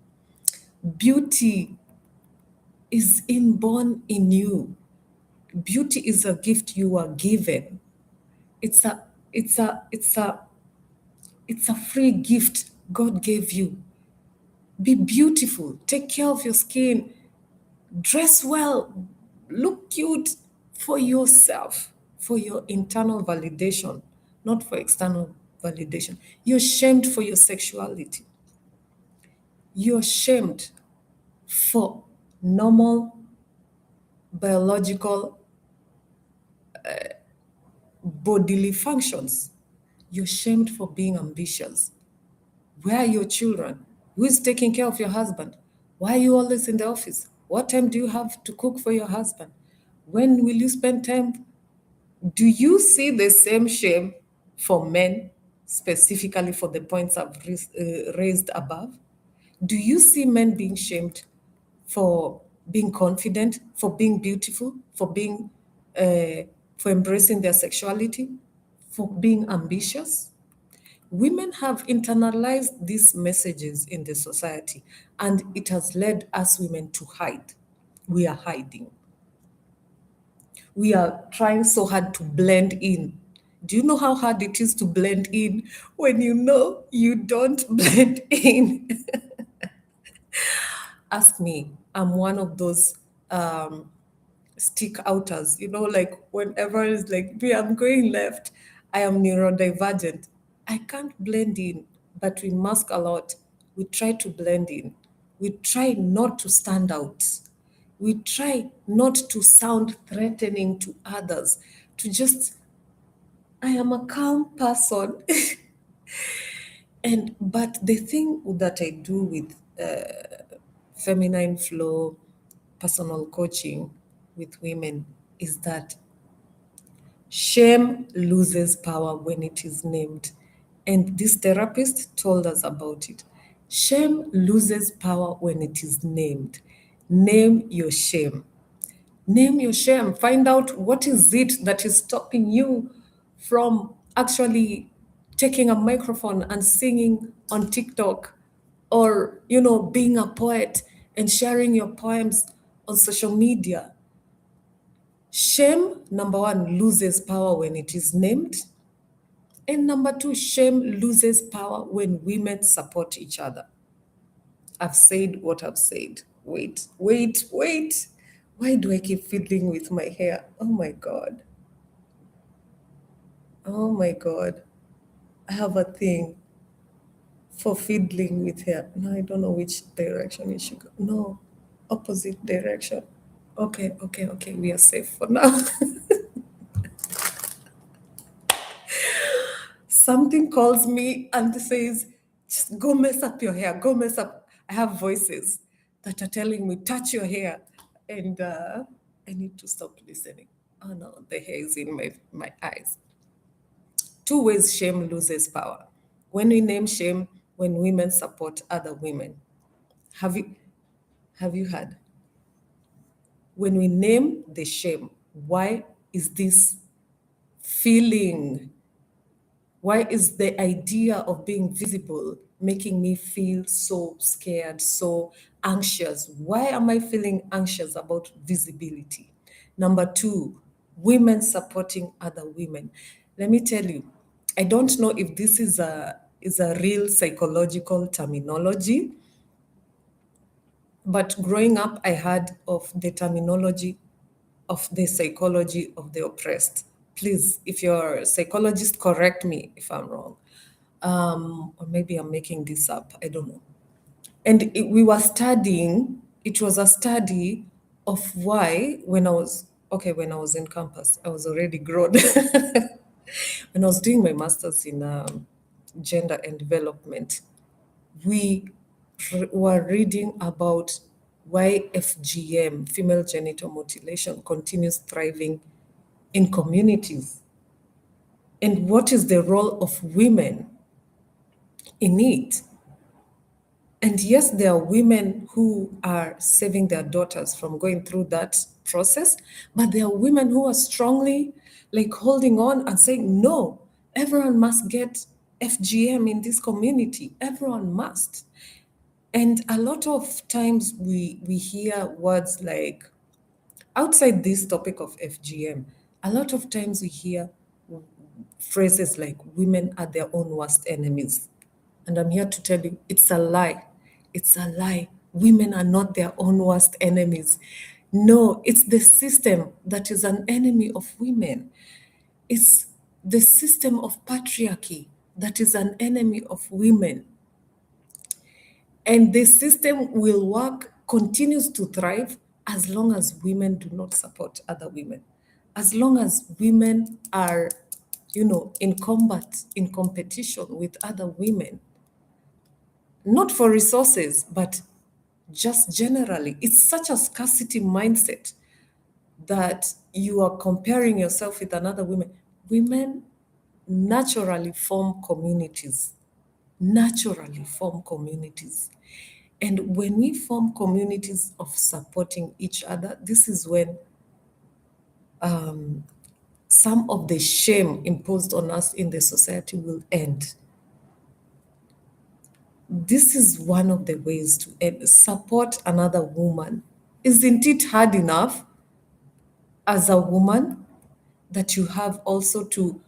Beauty is inborn in you. Beauty is a gift you are given. It's a it's a it's a it's a free gift God gave you. Be beautiful. Take care of your skin. Dress well. Look cute for yourself, for your internal validation, not for external validation. You're shamed for your sexuality. You're shamed for normal biological bodily functions. You're shamed for being ambitious. Where are your children? Who is taking care of your husband? Why are you always in the office? What time do you have to cook for your husband? When will you spend time? Do you see the same shame for men, specifically for the points I've raised above? Do you see men being shamed for being confident, for being beautiful, for embracing their sexuality, for being ambitious? Women have internalized these messages in the society, and it has led us women to hide. We are hiding. We are trying so hard to blend in. Do you know how hard it is to blend in when you know you don't blend in? Ask me. I'm one of those stick outers, like whenever it's like, "Me, I'm going left, I am neurodivergent. I can't blend in, but we mask a lot. We try to blend in. We try not to stand out. We try not to sound threatening to others, to just, I am a calm person." But the thing that I do with feminine flow, personal coaching with women is that shame loses power when it is named. And this therapist told us about it. Shame loses power when it is named. Name your shame. Name your shame. Find out what is it that is stopping you from actually taking a microphone and singing on TikTok, or being a poet and sharing your poems on social media. Shame, number one, loses power when it is named. And number two, shame loses power when women support each other. I've said what I've said. Wait, wait, wait. Why do I keep fiddling with my hair? Oh my God. Oh my God. I have a thing for fiddling with hair. No, I don't know which direction it should go. No, opposite direction. Okay, okay, okay. We are safe for now. Something calls me and says, just go mess up your hair, go mess up. I have voices that are telling me, touch your hair. And I need to stop listening. Oh no, the hair is in my eyes. Two ways shame loses power. When we name shame, when women support other women. Have you have you heard? When we name the shame, why is this feeling? Why is the idea of being visible making me feel so scared, so anxious? Why am I feeling anxious about visibility? Number two, women supporting other women. Let me tell you, I don't know if this is a real psychological terminology, but growing up, I heard of the terminology of the psychology of the oppressed. Please, if you're a psychologist, correct me if I'm wrong. Or maybe I'm making this up, I don't know. And we were studying, it was a study of why, when I was in campus, I was already grown. When I was doing my master's in gender and development, we were reading about why FGM, female genital mutilation, continues thriving in communities, and what is the role of women in it. And yes, there are women who are saving their daughters from going through that process, but there are women who are strongly like holding on and saying, no, everyone must get FGM in this community. Everyone must. And a lot of times we hear words like, outside this topic of FGM, a lot of times we hear phrases like women are their own worst enemies. And I'm here to tell you it's a lie. It's a lie. Women are not their own worst enemies. No, it's the system that is an enemy of women. It's the system of patriarchy that is an enemy of women. And the system will work, continues to thrive as long as women do not support other women. As long as women are, in combat, in competition with other women, not for resources, but just generally. It's such a scarcity mindset that you are comparing yourself with another woman. Women naturally form communities, naturally form communities. And when we form communities of supporting each other, this is when some of the shame imposed on us in the society will end. This is one of the ways to support another woman. Isn't it hard enough as a woman that you have also to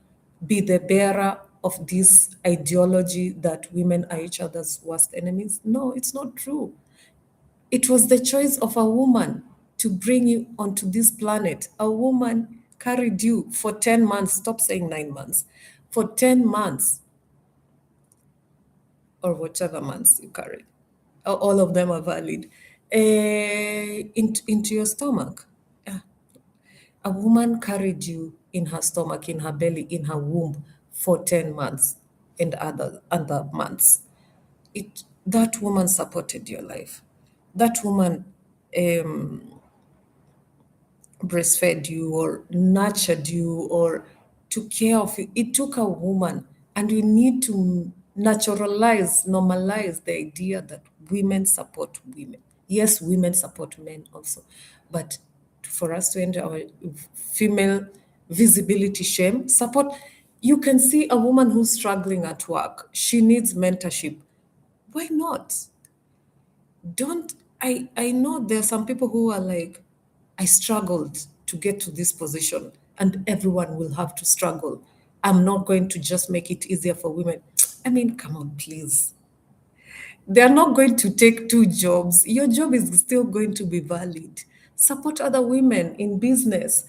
be the bearer of this ideology that women are each other's worst enemies? No, it's not true. It was the choice of a woman to bring you onto this planet. A woman carried you for 10 months, stop saying 9 months, for 10 months, or whichever months you carried. All of them are valid. Into your stomach. Yeah. A woman carried you in her stomach, in her belly, in her womb for 10 months and other months. That woman supported your life. That woman breastfed you or nurtured you or took care of you. It took a woman, and we need to normalize the idea that women support women. Yes, women support men also, but for us to end our female visibility shame, support. You can see a woman who's struggling at work. She needs mentorship. Why not? Don't I know there are some people who are like, I struggled to get to this position and everyone will have to struggle. I'm not going to just make it easier for women. I mean, come on, please. They're not going to take two jobs. Your job is still going to be valid. Support other women in business.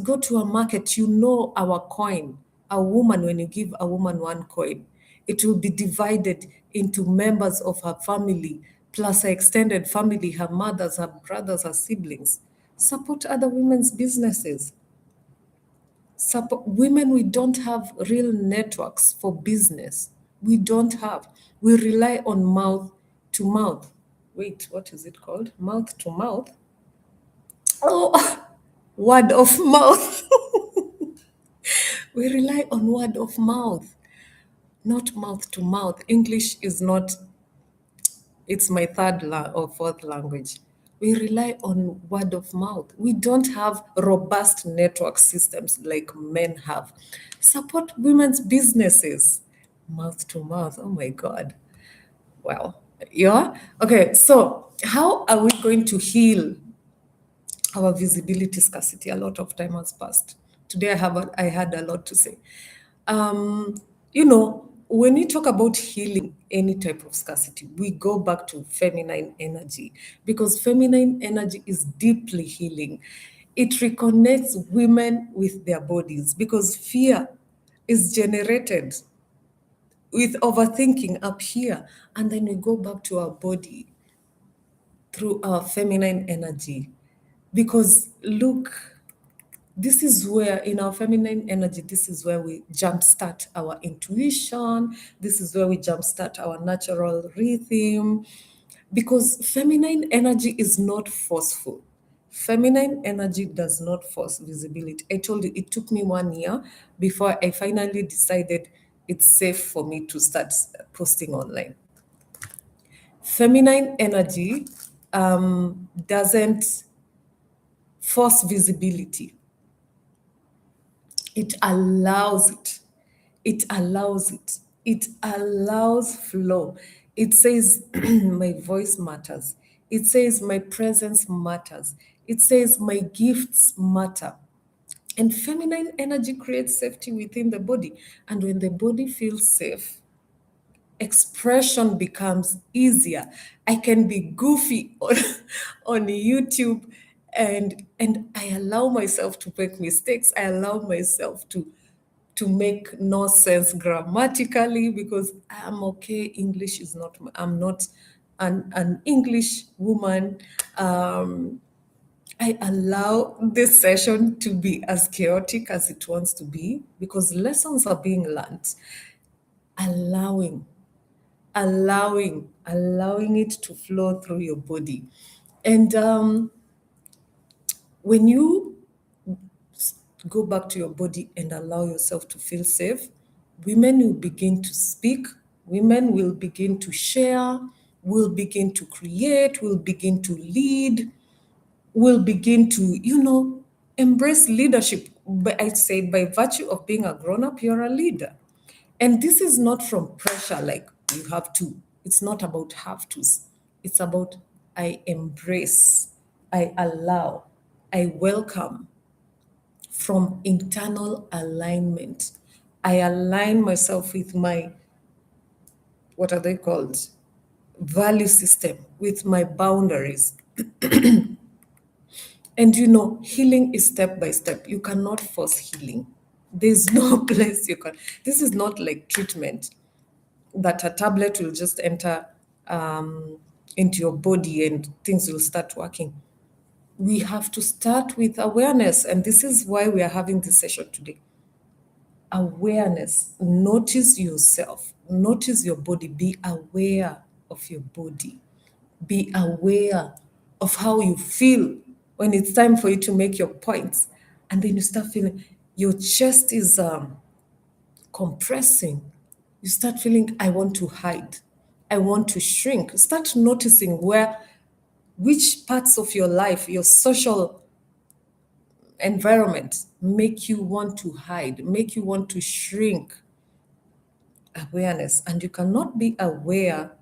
Go to a market, you know our coin. A woman, when you give a woman one coin, it will be divided into members of her family, plus her extended family, her mothers, her brothers, her siblings. Support other women's businesses. Support women. We don't have real networks for business. We don't have. We rely on mouth to mouth. Wait, what is it called? Mouth to mouth. Oh, word of mouth. We rely on word of mouth, not mouth to mouth. English is not, it's my or fourth language. We rely on word of mouth. We don't have robust network systems like men have. Support women's businesses. Mouth to mouth. Oh my God. Well, yeah. Okay, so how are we going to heal our visibility scarcity? A lot of time has passed. Today I had a lot to say. Um, when we talk about healing any type of scarcity, we go back to feminine energy because feminine energy is deeply healing. It reconnects women with their bodies because fear is generated with overthinking up here. And then we go back to our body through our feminine energy. Because look, this is where, in our feminine energy, this is where we jumpstart our intuition. This is where we jumpstart our natural rhythm. Because feminine energy is not forceful. Feminine energy does not force visibility. I told you it took me 1 year before I finally decided it's safe for me to start posting online. Feminine energy doesn't force visibility. It allows it. It allows it. It allows flow. It says, my voice matters. It says, my presence matters. It says, my gifts matter. And feminine energy creates safety within the body. And when the body feels safe, expression becomes easier. I can be goofy on YouTube and I allow myself to make mistakes. I allow myself to make no sense grammatically because I'm okay. English is not, I'm not an English woman. I allow this session to be as chaotic as it wants to be because lessons are being learned. Allowing allowing it to flow through your body. And when you go back to your body and allow yourself to feel safe, women will begin to speak, women will begin to share, will begin to create, will begin to lead, will begin to, embrace leadership. But I say by virtue of being a grown-up, you're a leader. And this is not from pressure, like you have to. It's not about have tos. It's about I embrace, I allow, I welcome from internal alignment. I align myself with my, what are they called? Value system, with my boundaries. And healing is step by step. You cannot force healing. There's no place you can. This is not like treatment that a tablet will just enter into your body and things will start working. We have to start with awareness. And this is why we are having this session today. Awareness. Notice yourself. Notice your body. Be aware of your body. Be aware of how you feel when it's time for you to make your points. And then you start feeling your chest is compressing. You start feeling, I want to hide. I want to shrink. Start noticing which parts of your life, your social environment make you want to hide, make you want to shrink. Awareness. And you cannot be aware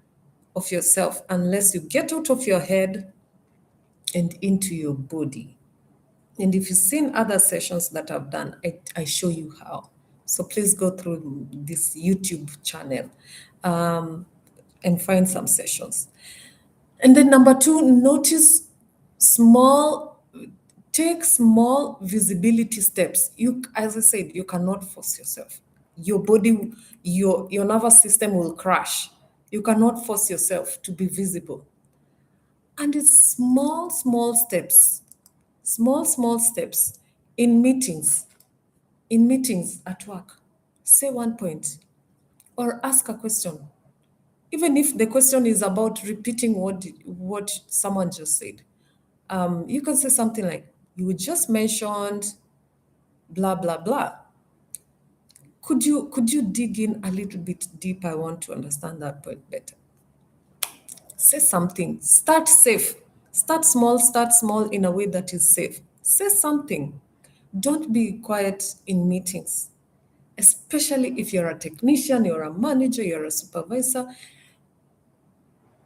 of yourself unless you get out of your head and into your body. And if you've seen other sessions that I've done, I show you how. So please go through this YouTube channel um, and find some sessions. And then number two, notice small, take small visibility steps. You, as I said, you cannot force yourself. Your body, your nervous system will crash. You cannot force yourself to be visible. And it's small steps, small steps in meetings at work. Say one point or ask a question. Even if the question is about repeating what someone just said, you can say something like, "You just mentioned blah blah blah. Could you dig in a little bit deeper? I want to understand that point better." Say something. Start safe. Start small in a way that is safe. Say something. Don't be quiet in meetings, especially if you're a technician, you're a manager, you're a supervisor.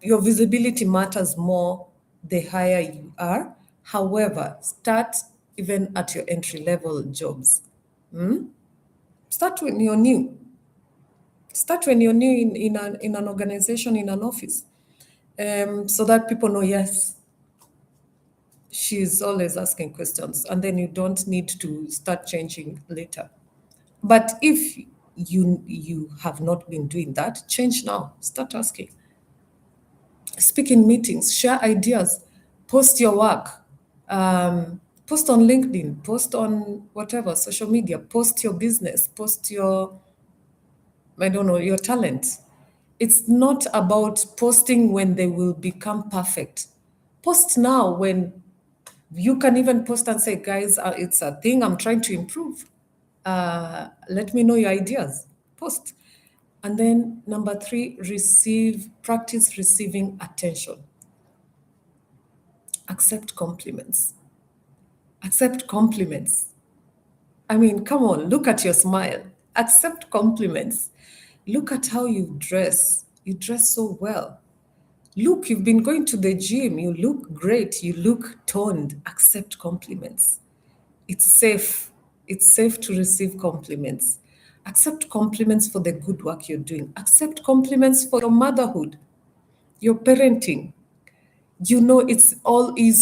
Your visibility matters more the higher you are. However, start even at your entry level jobs. Start when you're new. Start when you're new in an organization, in an office, so that people know, yes, she's always asking questions, and then you don't need to start changing later. But if you have not been doing that, change now. Start asking. Speak in meetings, share ideas, post your work, post on LinkedIn, post on whatever social media, post your business, post your, I don't know, your talent. It's not about posting when they will become perfect. Post now when you can even post and say, guys, it's a thing I'm trying to improve. Let me know your ideas. Post. And then number three, practice receiving attention. Accept compliments. Accept compliments. I mean, come on, look at your smile. Accept compliments. Look at how you dress. You dress so well. Look, you've been going to the gym. You look great. You look toned. Accept compliments. It's safe. It's safe to receive compliments. Accept compliments for the good work you're doing. Accept compliments for your motherhood, your parenting. You know, it's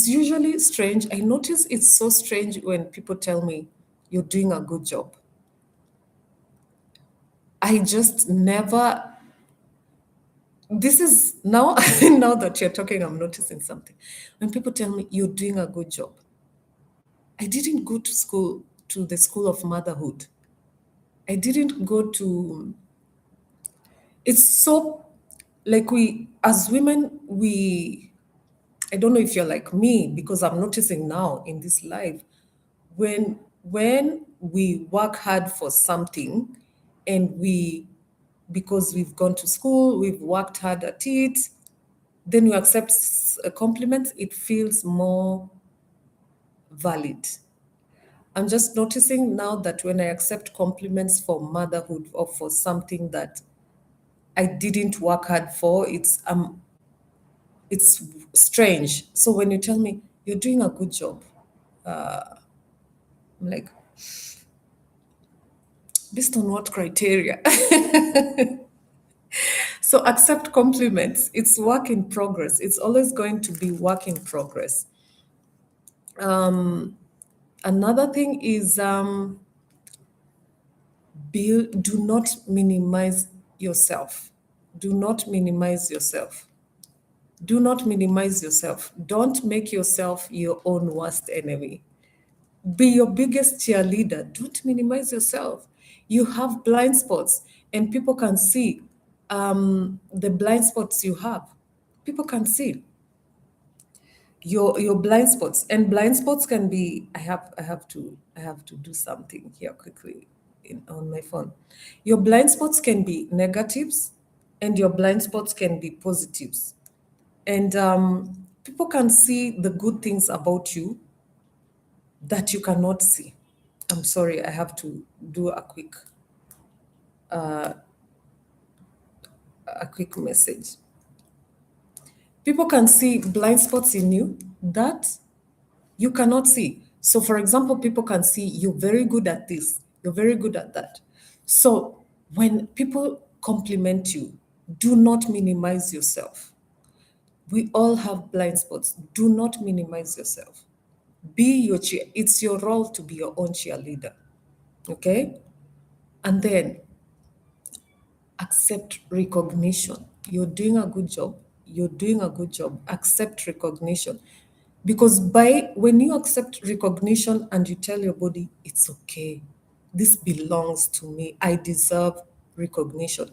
usually strange. I notice it's so strange when people tell me you're doing a good job. I just never, this is now, now that you're talking, I'm noticing something. When people tell me you're doing a good job, I didn't go to school, to the school of motherhood. I didn't go to, it's so, like, we, as women, I don't know if you're like me, because I'm noticing now in this life, when we work hard for something and because we've gone to school, we've worked hard at it, then you accept compliments, it feels more valid. I'm just noticing now that when I accept compliments for motherhood or for something that I didn't work hard for, it's strange. So when you tell me you're doing a good job, I'm like, based on what criteria? So accept compliments. It's work in progress. It's always going to be work in progress. Another thing is, do not minimize yourself. Do not minimize yourself. Do not minimize yourself. Don't make yourself your own worst enemy. Be your biggest cheerleader. Don't minimize yourself. You have blind spots, and people can see the blind spots you have. People can see your blind spots, and blind spots can be. I have to do something here quickly on my phone. Your blind spots can be negatives, and your blind spots can be positives. And people can see the good things about you that you cannot see. I'm sorry, I have to do a quick message. People can see blind spots in you that you cannot see. So, for example, people can see you're very good at this, you're very good at that. So when people compliment you, do not minimize yourself. We all have blind spots. Do not minimize yourself. Be your cheer. It's your role to be your own cheerleader. Okay? And then accept recognition. You're doing a good job. You're doing a good job. Accept recognition. Because by when you accept recognition and you tell your body, it's okay, this belongs to me, I deserve recognition,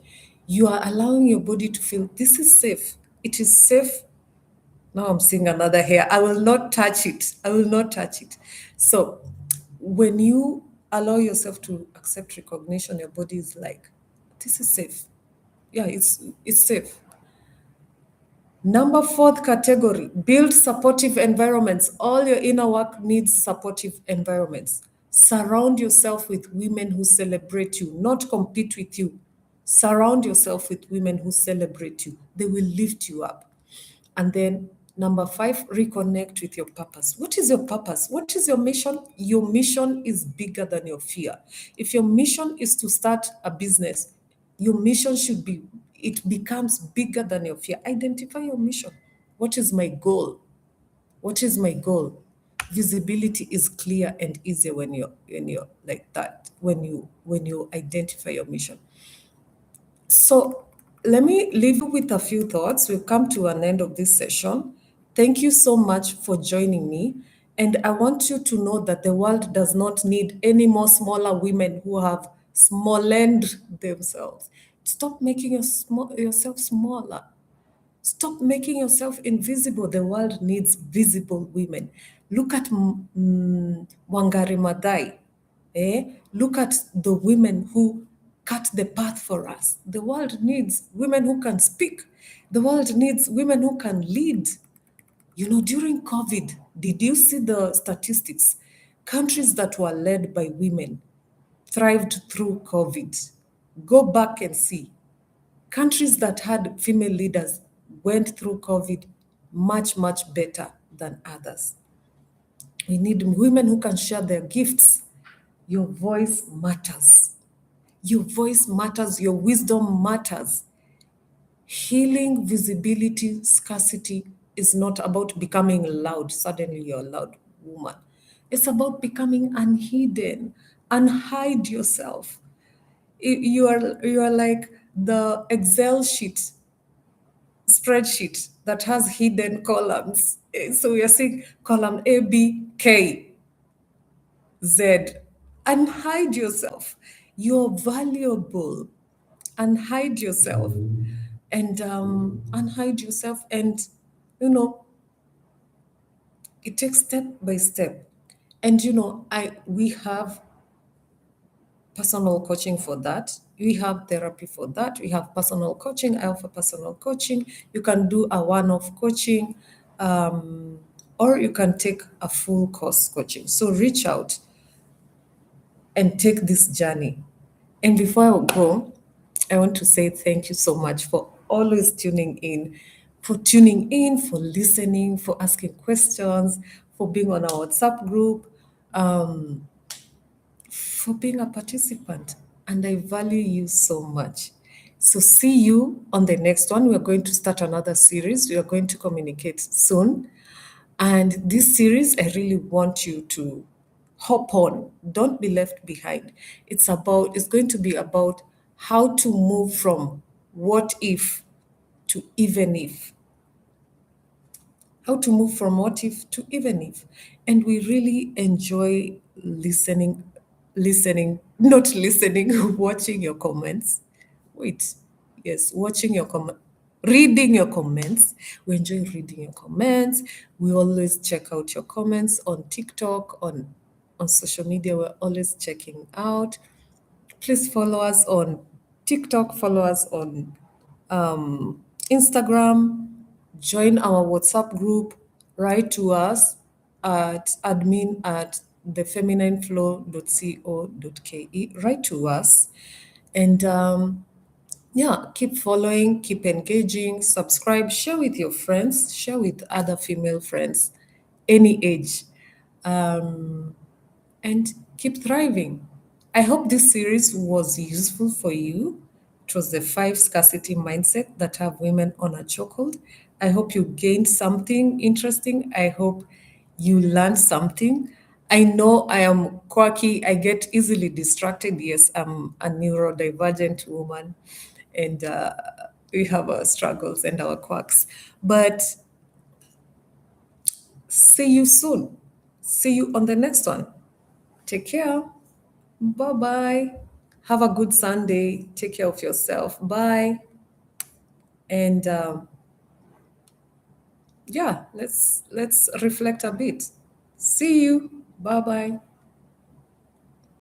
you are allowing your body to feel this is safe. It is safe. Now I'm seeing another hair. I will not touch it. I will not touch it. So when you allow yourself to accept recognition, your body is like, this is safe. Yeah, it's safe. Number fourth category, build supportive environments. All your inner work needs supportive environments. Surround yourself with women who celebrate you, not compete with you. Surround yourself with women who celebrate you. They will lift you up. And then number five, reconnect with your purpose. What is your purpose? What is your mission? Your mission is bigger than your fear. If your mission is to start a business, your mission should be, it becomes bigger than your fear. Identify your mission. What is my goal? What is my goal? Visibility is clear and easier when you're like that, when you identify your mission. So let me leave you with a few thoughts. We've come to an end of this session. Thank you so much for joining me. And I want you to know that the world does not need any more smaller women who have smallened themselves. Stop making yourself smaller. Stop making yourself invisible. The world needs visible women. Look at Wangari Maathai. Look at the women who cut the path for us. The world needs women who can speak. The world needs women who can lead. During COVID, did you see the statistics? Countries that were led by women thrived through COVID. Go back and see. Countries that had female leaders went through COVID much, much better than others. We need women who can share their gifts. Your voice matters. Your voice matters. Your wisdom matters. Healing visibility scarcity is not about becoming loud. Suddenly you're a loud woman. It's about becoming unhidden. Unhide yourself. You are like the Excel sheet spreadsheet that has hidden columns. So we are saying column A, B, K, Z. Unhide yourself. You're valuable. Unhide yourself. And unhide yourself. And, you know, it takes step by step. And, we have personal coaching for that. We have therapy for that. We have personal coaching. I offer personal coaching. You can do a one-off coaching, or you can take a full course coaching. So reach out and take this journey. And before I go, I want to say thank you so much for always tuning in, for listening, for asking questions, for being on our WhatsApp group. For being a participant, and I value you so much. So, see you on the next one. We are going to start another series. We are going to communicate soon. And this series, I really want you to hop on. Don't be left behind. It's going to be about how to move from what if to even if, how to move from what if to even if. And we really enjoy not listening, watching your comments. Wait, yes, reading your comments. We enjoy reading your comments. We always check out your comments on TikTok, on social media. We're always checking out. Please follow us on TikTok, follow us on Instagram, join our WhatsApp group, write to us at admin@thefeminineflow.co.ke. Write to us and yeah, keep following, keep engaging, subscribe, share with your friends, share with other female friends, any age, and keep thriving. I hope this series was useful for you. It was the 5 scarcity mindset that have women on a chokehold. I hope you gained something interesting. I hope you learned something. I know I am quirky. I get easily distracted. Yes, I'm a neurodivergent woman, and we have our struggles and our quirks. But see you soon. See you on the next one. Take care. Bye bye. Have a good Sunday. Take care of yourself. Bye. And yeah, let's reflect a bit. See you. Bye bye.